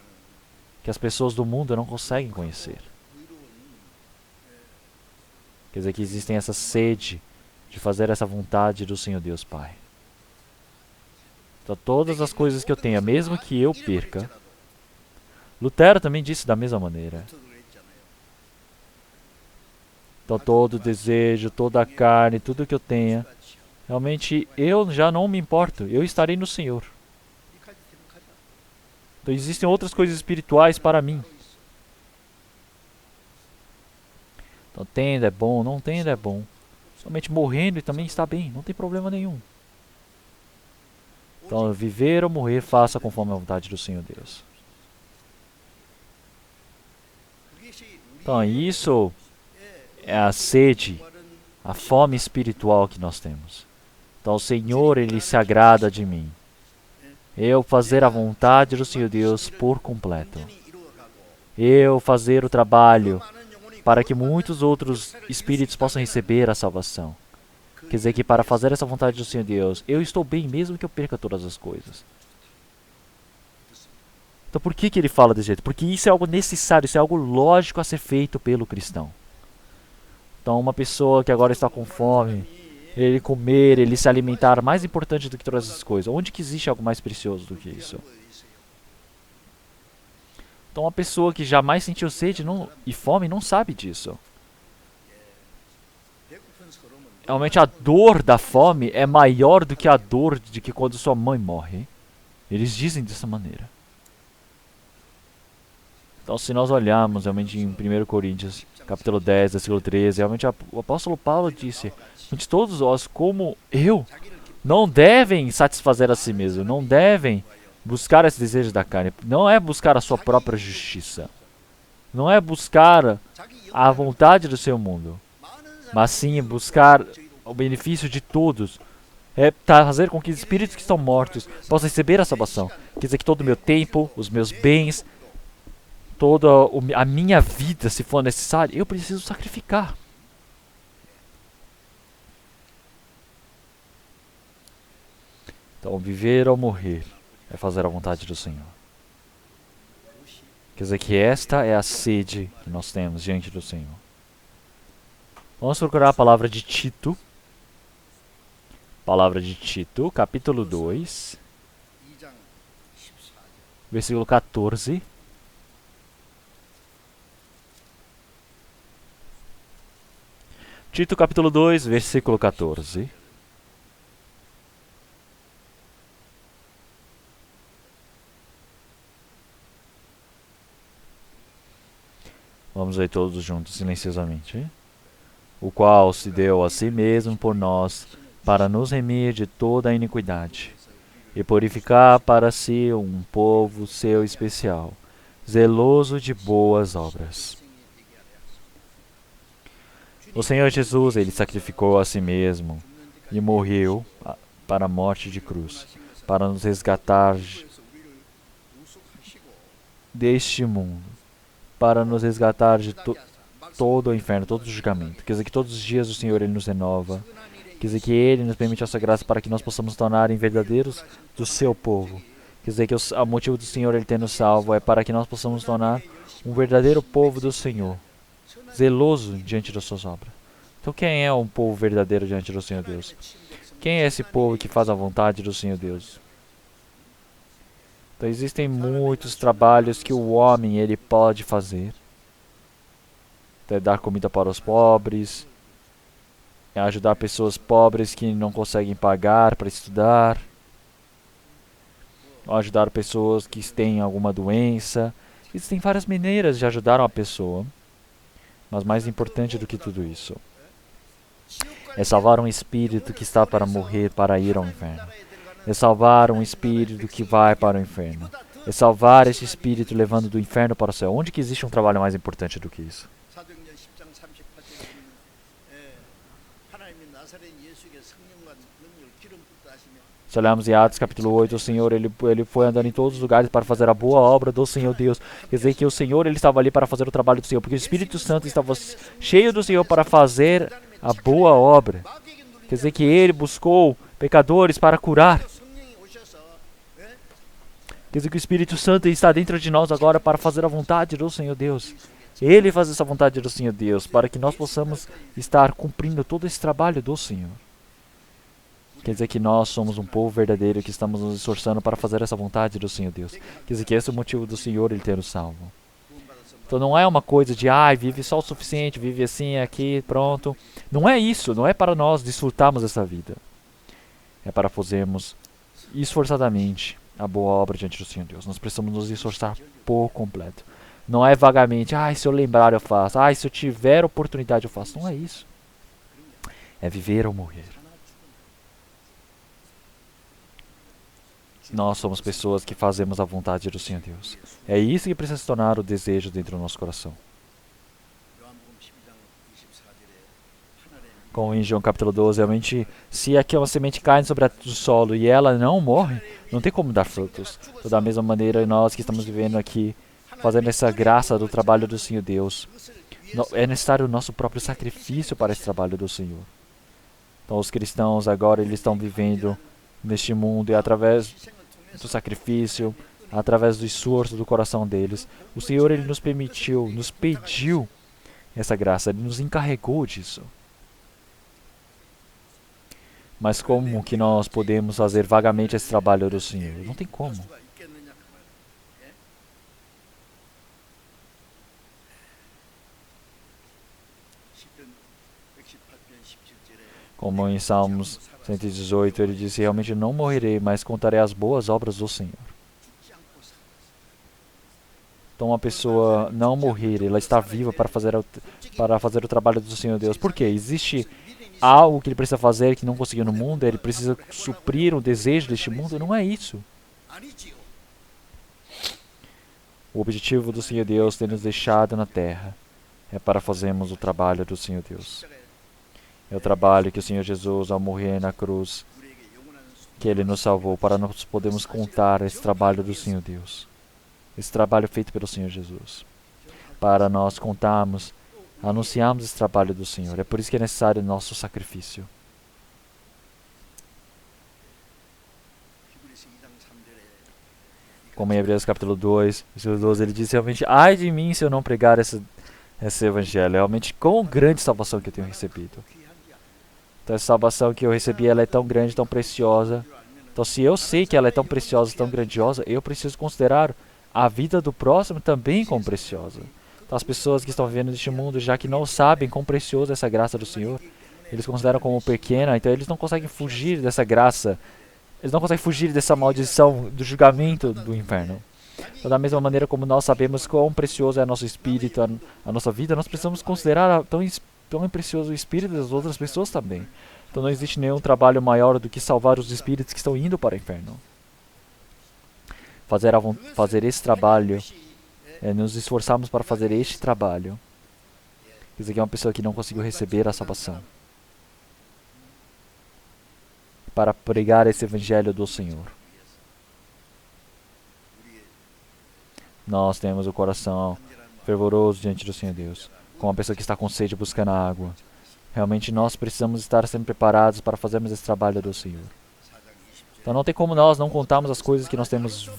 que as pessoas do mundo não conseguem conhecer. Quer dizer que existem essa sede de fazer essa vontade do Senhor Deus Pai. Então todas as coisas que eu tenha, mesmo que eu perca, Lutero também disse da mesma maneira. Então todo o desejo, toda a carne, tudo que eu tenha, realmente eu já não me importo, eu estarei no Senhor. Então existem outras coisas espirituais para mim. Então tendo é bom, não tendo é bom. Somente morrendo também está bem, não tem problema nenhum. Então viver ou morrer, faça conforme a vontade do Senhor Deus. Então isso é a sede, a fome espiritual que nós temos. Então o Senhor, Ele se agrada de mim. Eu fazer a vontade do Senhor Deus por completo. Eu fazer o trabalho para que muitos outros espíritos possam receber a salvação. Quer dizer que para fazer essa vontade do Senhor Deus, eu estou bem mesmo que eu perca todas as coisas. Então por que ele fala desse jeito? Porque isso é algo necessário, isso é algo lógico a ser feito pelo cristão. Então uma pessoa que agora está com fome, ele comer, ele se alimentar, mais importante do que todas essas coisas. Onde que existe algo mais precioso do que isso? Então uma pessoa que jamais sentiu sede e fome não sabe disso. Realmente a dor da fome é maior do que a dor de que quando sua mãe morre. Eles dizem dessa maneira. Então se nós olharmos realmente em 1 Coríntios, capítulo 10, versículo 13, realmente o apóstolo Paulo disse, de todos nós, como eu, não devem satisfazer a si mesmo, não devem buscar esse desejo da carne, não é buscar a sua própria justiça, não é buscar a vontade do seu mundo, mas sim buscar o benefício de todos, é fazer com que os espíritos que estão mortos possam receber a salvação. Quer dizer que todo o meu tempo, os meus bens, toda a minha vida, se for necessário, eu preciso sacrificar. Então, viver ou morrer é fazer a vontade do Senhor. Quer dizer que esta é a sede que nós temos diante do Senhor. Vamos procurar a palavra de Tito. Palavra de Tito, capítulo 2, versículo 14. Tito capítulo 2, versículo 14. Vamos ler todos juntos, silenciosamente. O qual se deu a si mesmo por nós, para nos remir de toda a iniquidade, e purificar para si um povo seu especial, zeloso de boas obras. O Senhor Jesus, Ele sacrificou a si mesmo e morreu para a morte de cruz, para nos resgatar deste mundo, para nos resgatar de todo o inferno, todo o julgamento. Quer dizer que todos os dias o Senhor Ele nos renova. Quer dizer que Ele nos permite essa graça para que nós possamos tornar em verdadeiros do seu povo. Quer dizer que o motivo do Senhor Ele ter nos salvo é para que nós possamos tornar um verdadeiro povo do Senhor, zeloso diante das suas obras. Então quem é um povo verdadeiro diante do Senhor Deus? Quem é esse povo que faz a vontade do Senhor Deus? Então existem muitos trabalhos que o homem ele pode fazer. Até dar comida para os pobres, ajudar pessoas pobres que não conseguem pagar para estudar, ou ajudar pessoas que têm alguma doença. Existem várias maneiras de ajudar uma pessoa, mas mais importante do que tudo isso é salvar um espírito que está para morrer para ir ao inferno. É salvar um espírito que vai para o inferno. É salvar esse espírito levando do inferno para o céu. Onde que existe um trabalho mais importante do que isso? 사도행전 10장 38절에 하나님이 나사렛 예수에게 성령과 능력을 기름 붓다 하시며 Se olharmos em Atos capítulo 8, o Senhor ele foi andando em todos os lugares para fazer a boa obra do Senhor Deus. Quer dizer que o Senhor ele estava ali para fazer o trabalho do Senhor, porque o Espírito Santo estava cheio do Senhor para fazer a boa obra. Quer dizer que ele buscou pecadores para curar. 성령이 오셔서 Quer dizer que o Espírito Santo está dentro de nós agora para fazer a vontade do Senhor Deus. Ele faz essa vontade do Senhor Deus para que nós possamos estar cumprindo todo esse trabalho do Senhor. Quer dizer que nós somos um povo verdadeiro que estamos nos esforçando para fazer essa vontade do Senhor Deus. Quer dizer que esse é o motivo do Senhor ele ter nos salvo. Então não é uma coisa de, vive só o suficiente, vive assim, aqui, pronto. Não é isso, não é para nós desfrutarmos essa vida. É para fazermos esforçadamente a boa obra diante do Senhor Deus. Nós precisamos nos esforçar por completo. Não é vagamente, se eu lembrar eu faço, se eu tiver oportunidade eu faço. Não é isso. É viver ou morrer. Nós somos pessoas que fazemos a vontade do Senhor Deus. É isso que precisa se tornar o desejo dentro do nosso coração. 요한복음 12장 24절에 하늘에 Como em João capítulo 12, realmente, se aqui uma semente cai sobre o solo e ela não morre, não tem como dar frutos. Então, da mesma maneira, nós que estamos vivendo aqui, fazendo essa graça do trabalho do Senhor Deus, é necessário o nosso próprio sacrifício para esse trabalho do Senhor. Então, os cristãos agora, eles estão vivendo neste mundo e através do sacrifício, através do esforço do coração deles, o Senhor ele nos permitiu, nos pediu essa graça, ele nos encarregou disso. Mas como que nós podemos fazer vagamente esse trabalho do Senhor? Não tem como. 수가 있겠느냐 그 말이에요. 예? 시편 118편 17절에 Como em Salmos 118, ele disse, realmente não morrerei, mas contarei as boas obras do Senhor. 죽지 않고 살았어요. Então uma pessoa não morrer, ela está viva para fazer o trabalho do Senhor Deus. Por quê? Existe algo que ele precisa fazer que não conseguiu no mundo, ele precisa suprir o desejo deste mundo? Não é isso. 아니지요. O objetivo do Senhor Deus ter nos deixado na terra é para fazermos o trabalho do Senhor Deus. É o trabalho que o Senhor Jesus, ao morrer na cruz, 우리에게 영원한 수 que Ele nos salvou, para nós podermos contar esse trabalho do Senhor Deus. Esse trabalho feito pelo Senhor Jesus. Para nós contarmos, anunciarmos esse trabalho do Senhor. É por isso que é necessário o nosso sacrifício. 히브리서 2장 3절에 Como em Hebreus capítulo 2, versículo 12, ele diz realmente, ai de mim se eu não pregar esse evangelho. Realmente, quão grande salvação que eu tenho recebido. 귀한이야. Então, essa salvação que eu recebi, ela é tão grande, tão preciosa. Então, se eu sei que ela é tão preciosa, tão grandiosa, eu preciso considerar a vida do próximo também como preciosa. Então, as pessoas que estão vivendo neste mundo, já que não sabem quão preciosa é essa graça do Senhor, eles consideram como pequena, então eles não conseguem fugir dessa graça. Eles não conseguem fugir dessa maldição do julgamento do inferno. Então, da mesma maneira como nós sabemos quão precioso é nosso espírito, a nossa vida, nós precisamos considerar tão precioso o espírito das outras pessoas também. Então não existe nenhum trabalho maior do que salvar os espíritos que estão indo para o inferno. Fazer esse trabalho, nos esforçarmos para fazer este trabalho. Quer dizer que é uma pessoa que não conseguiu receber a salvação. Para pregar esse evangelho do Senhor. Nós temos o coração fervoroso diante do Senhor Deus. Como uma pessoa que está com sede buscando a água. Realmente nós precisamos estar sempre preparados para fazermos esse trabalho do Senhor. Então não tem como nós não contarmos as coisas que nós temos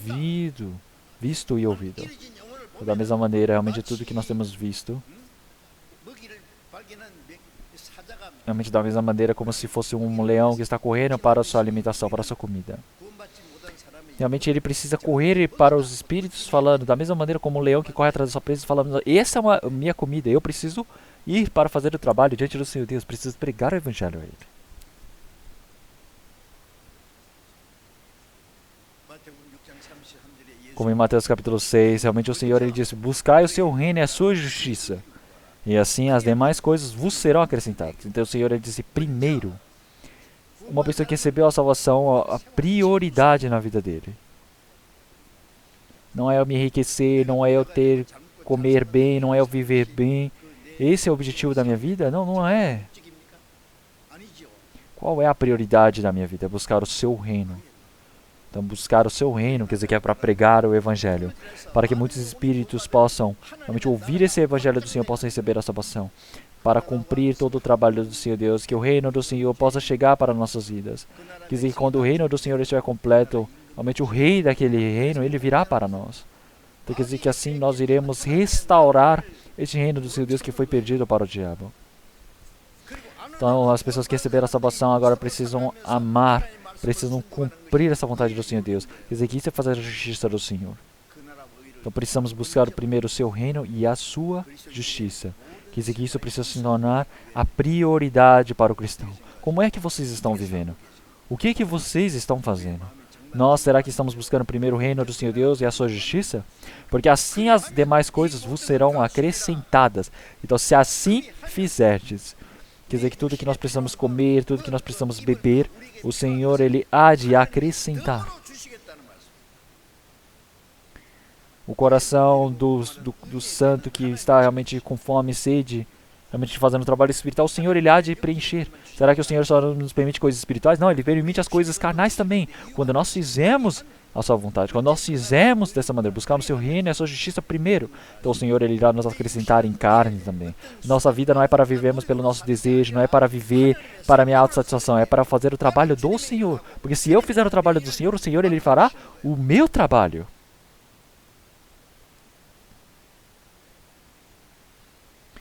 visto e ouvido. 잃어진 영혼을 Então, da mesma maneira, realmente tudo que nós temos visto, 먹이를 발견한 사자가 realmente da mesma maneira como se fosse um leão que está correndo para a sua alimentação, para a sua comida. 구원받지 못한 사람이 Realmente ele precisa correr para os espíritos falando, da mesma maneira como um leão que corre atrás da sua presa falando, essa é a minha comida, eu preciso ir para fazer o trabalho diante do Senhor Deus, precisamos pregar o Evangelho a Ele. Como em Mateus capítulo 6, realmente o Senhor ele disse, buscai o seu reino e a sua justiça, e assim as demais coisas vos serão acrescentadas. Então o Senhor ele disse, primeiro, uma pessoa que recebeu a salvação, a prioridade na vida dele. Não é eu me enriquecer, não é eu comer bem, não é eu viver bem. Esse é o objetivo da minha vida? Não, não é. Qual é a prioridade da minha vida? É buscar o seu reino. Então, buscar o seu reino, quer dizer que é para pregar o Evangelho, para que muitos espíritos possam realmente ouvir esse Evangelho do Senhor, possam receber a salvação, para cumprir todo o trabalho do Senhor Deus, que o reino do Senhor possa chegar para nossas vidas. Quer dizer que quando o reino do Senhor estiver completo, realmente o rei daquele reino, ele virá para nós. Então, quer dizer que assim nós iremos restaurar esse reino do Senhor Deus que foi perdido para o diabo. Então, as pessoas que receberam a salvação agora precisam amar, precisam cumprir essa vontade do Senhor Deus. Quer dizer que isso é fazer a justiça do Senhor. Então precisamos buscar primeiro o seu reino e a sua justiça. Quer dizer que isso precisa se tornar a prioridade para o cristão. Como é que vocês estão vivendo? O que que vocês estão fazendo? Nós, será que estamos buscando primeiro o reino do Senhor Deus e a sua justiça? Porque assim as demais coisas vos serão acrescentadas. Então se assim fizerdes, quer dizer que tudo que nós precisamos comer, tudo que nós precisamos beber, o Senhor ele há de acrescentar. O coração do santo que está realmente com fome e sede, realmente fazendo um trabalho espiritual, o Senhor ele há de preencher. Será que o Senhor só nos permite coisas espirituais? Não, ele permite as coisas carnais também. Quando nós fizemos a sua vontade, quando nós fizermos dessa maneira, buscarmos o seu reino e a sua justiça primeiro, então o Senhor ele irá nos acrescentar em carne também. Nossa vida não é para vivermos pelo nosso desejo, não é para viver para a minha autossatisfação, é para fazer o trabalho do Senhor. Porque se eu fizer o trabalho do Senhor, o Senhor ele fará o meu trabalho.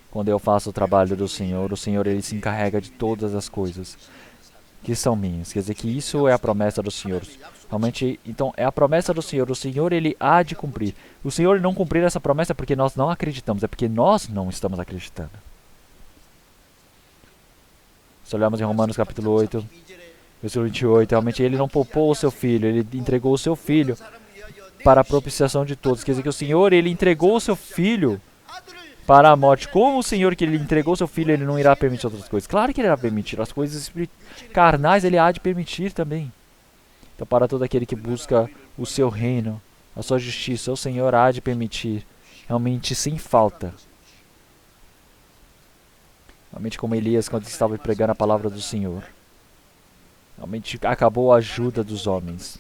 Quando eu faço o trabalho do Senhor, o Senhor ele se encarrega de todas as coisas que são minhas. Quer dizer que isso é a promessa do Senhor. Realmente, então, é a promessa do Senhor. O Senhor ele há de cumprir. O Senhor não cumprir essa promessa é porque nós não acreditamos, é porque nós não estamos acreditando. Se olharmos em Romanos capítulo 8, versículo 28, realmente ele não poupou o seu filho, ele entregou o seu filho para a propiciação de todos. Quer dizer que o Senhor ele entregou o seu filho para a morte. Como o Senhor que ele entregou seu filho, ele não irá permitir outras coisas? Claro que ele irá permitir. As coisas carnais ele há de permitir também. Então para todo aquele que busca o seu reino, a sua justiça, o Senhor há de permitir, realmente sem falta. Realmente como Elias quando estava pregando a palavra do Senhor. Realmente acabou a ajuda dos homens.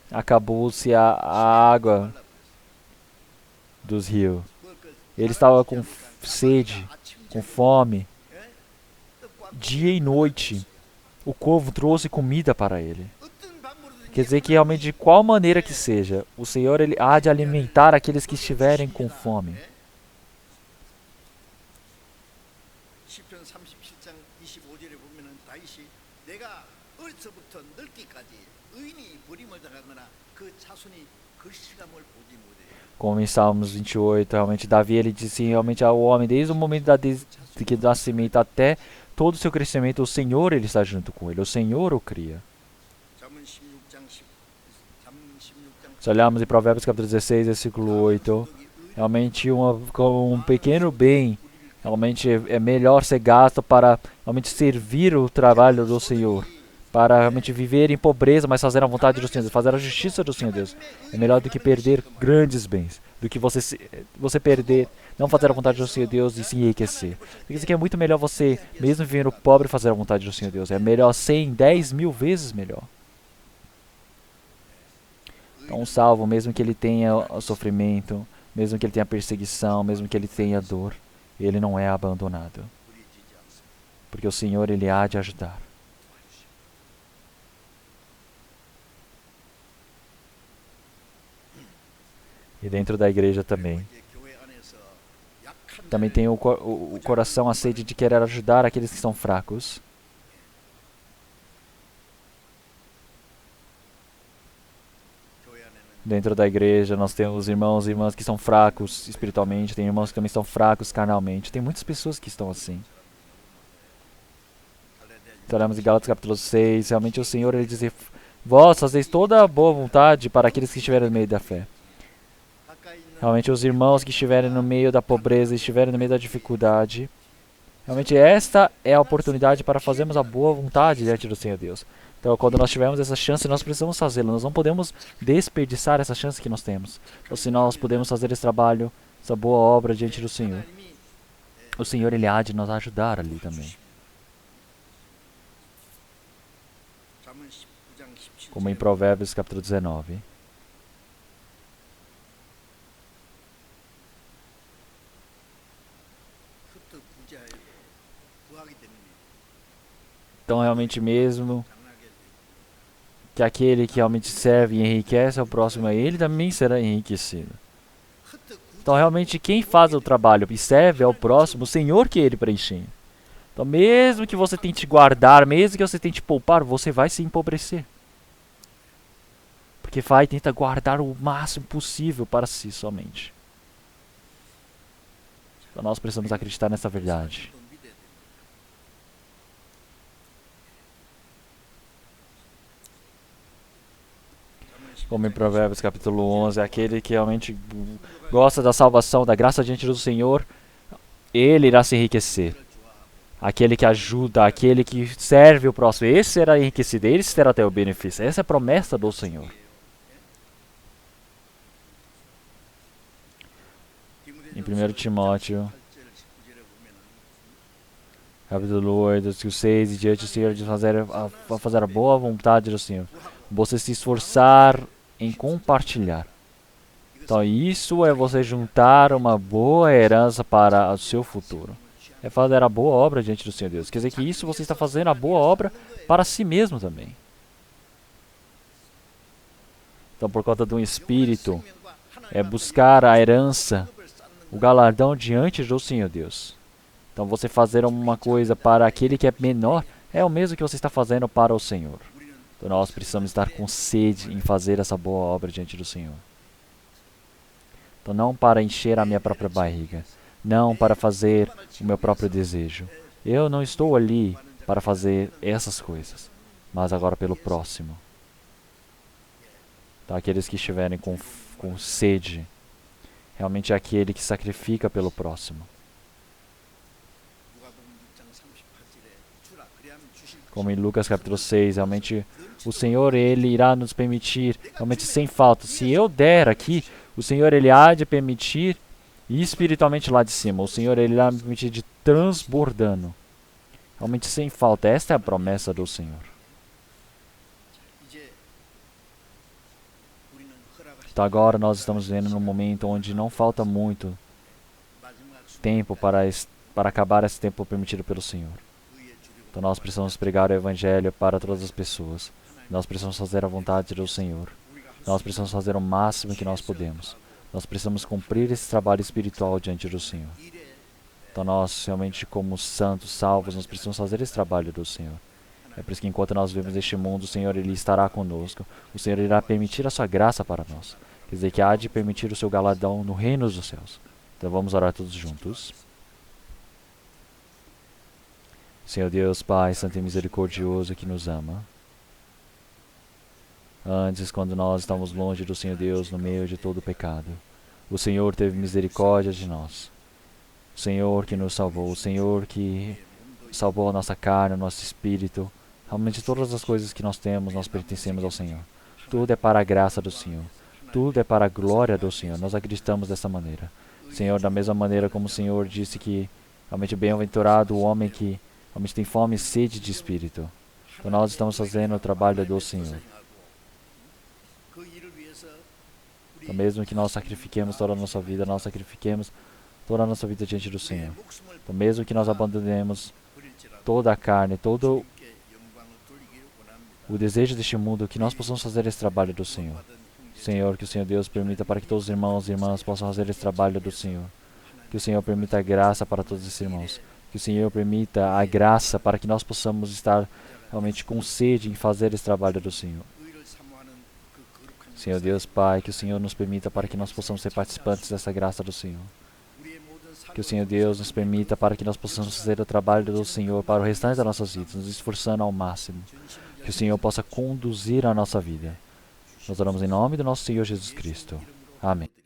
Acabou-se a água dos rios. Ele estava com sede, com fome. Dia e noite, o corvo trouxe comida para ele. Quer dizer que realmente de qual maneira que seja, o Senhor ele há de alimentar aqueles que estiverem com fome. 시편 37장 25절에 보면은 다윗이 내가 어려서부터 늙기까지 의인이 버림을 당하거나 그 자손이 글씨감을 보지 못해. Como em Salmos 28, realmente Davi ele disse realmente ao homem, desde o momento do nascimento até todo o seu crescimento, o Senhor ele está junto com ele, o Senhor o cria. Se olharmos em Provérbios capítulo 16, versículo 8, realmente um pequeno bem, realmente é melhor ser gasto para realmente servir o trabalho do Senhor, para realmente viver em pobreza, mas fazer a vontade do Senhor, fazer a justiça do Senhor Deus. É melhor do que perder grandes bens, do que você perder, não fazer a vontade do Senhor Deus e se enriquecer. Quer dizer que é muito melhor você, mesmo vivendo pobre, fazer a vontade do Senhor Deus. É melhor 100, 10 mil vezes melhor. Então, um salvo, mesmo que ele tenha o sofrimento, mesmo que ele tenha perseguição, mesmo que ele tenha dor, ele não é abandonado. Porque o Senhor, ele há de ajudar. E dentro da igreja também. Também tem o coração, a sede de querer ajudar aqueles que são fracos. Dentro da igreja nós temos irmãos e irmãs que são fracos espiritualmente, tem irmãos que também estão fracos carnalmente. Tem muitas pessoas que estão assim. Olhamos em Gálatas capítulo 6, realmente o Senhor ele diz: vós fazeis toda a boa vontade para aqueles que estiverem no meio da fé. Realmente os irmãos que estiverem no meio da pobreza, estiverem no meio da dificuldade, realmente esta é a oportunidade para fazermos a boa vontade diante do Senhor Deus. Então quando nós tivermos essa chance, nós precisamos fazê-la. Nós não podemos desperdiçar essa chance que nós temos. Ou se nós podemos fazer esse trabalho, essa boa obra diante do Senhor, o Senhor ele há de nos ajudar ali também. Como em Provérbios capítulo 19. Então realmente mesmo que aquele que realmente serve e enriquece ao próximo a ele, também será enriquecido. Então realmente quem faz o trabalho e serve ao próximo, o Senhor que ele preenche. Então mesmo que você tente guardar, mesmo que você tente poupar, você vai se empobrecer. Porque vai tentar guardar o máximo possível para si somente. Então nós precisamos acreditar nessa verdade. Como em Provérbios capítulo 11, aquele que realmente gosta da salvação, da graça diante do Senhor, ele irá se enriquecer. Aquele que ajuda, aquele que serve o próximo, esse será enriquecido, ele terá até o benefício. Essa é a promessa do Senhor. Em 1 Timóteo, capítulo 8, 6 e diante do Senhor, de fazer a boa vontade do Senhor. Você se esforçar em compartilhar. Então isso é você juntar uma boa herança para o seu futuro. É fazer a boa obra diante do Senhor Deus. Quer dizer que isso você está fazendo a boa obra para si mesmo também. Então por conta do Espírito, é buscar a herança, o galardão diante do Senhor Deus. Então você fazer uma coisa para aquele que é menor, é o mesmo que você está fazendo para o Senhor. Então nós precisamos estar com sede em fazer essa boa obra diante do Senhor. Então não para encher a minha própria barriga, não para fazer o meu próprio desejo. Eu não estou ali para fazer essas coisas, mas agora pelo próximo. Então aqueles que estiverem com sede, realmente é aquele que sacrifica pelo próximo. Como em Lucas capítulo 6, realmente o Senhor ele irá nos permitir, realmente sem falta. Se eu der aqui, o Senhor ele há de permitir, e espiritualmente lá de cima, o Senhor ele irá me permitir de transbordando. Realmente sem falta. Esta é a promessa do Senhor. Então agora nós estamos vendo num momento onde não falta muito tempo para acabar esse tempo permitido pelo Senhor. Então nós precisamos pregar o Evangelho para todas as pessoas. Nós precisamos fazer a vontade do Senhor. Nós precisamos fazer o máximo que nós podemos. Nós precisamos cumprir esse trabalho espiritual diante do Senhor. Então nós realmente como santos, salvos, nós precisamos fazer esse trabalho do Senhor. É por isso que enquanto nós vivemos neste mundo, o Senhor ele estará conosco. O Senhor irá permitir a sua graça para nós. Quer dizer que há de permitir o seu galardão no reino dos céus. Então vamos orar todos juntos. Senhor Deus, Pai Santo e Misericordioso que nos ama. Antes, quando nós estávamos longe do Senhor Deus, no meio de todo o pecado, o Senhor teve misericórdia de nós. O Senhor que nos salvou, o Senhor que salvou a nossa carne, o nosso espírito. Realmente todas as coisas que nós temos, nós pertencemos ao Senhor. Tudo é para a graça do Senhor. Tudo é para a glória do Senhor. Nós acreditamos dessa maneira. Senhor, da mesma maneira como o Senhor disse que realmente bem-aventurado o homem que realmente tem fome e sede de espírito. Então nós estamos fazendo o trabalho do Senhor. Então mesmo que nós sacrifiquemos toda a nossa vida, nós sacrifiquemos toda a nossa vida diante do Senhor. Então mesmo que nós abandonemos toda a carne, todo o desejo deste mundo, que nós possamos fazer esse trabalho do Senhor. Senhor, que o Senhor Deus permita para que todos os irmãos e irmãs possam fazer esse trabalho do Senhor. Que o Senhor permita a graça para todos esses irmãos. Que o Senhor permita a graça para que nós possamos estar realmente com sede em fazer esse trabalho do Senhor. Senhor Deus Pai, que o Senhor nos permita para que nós possamos ser participantes dessa graça do Senhor. Que o Senhor Deus nos permita para que nós possamos fazer o trabalho do Senhor para o restante das nossas vidas, nos esforçando ao máximo. Que o Senhor possa conduzir a nossa vida. Nós oramos em nome do nosso Senhor Jesus Cristo. Amém.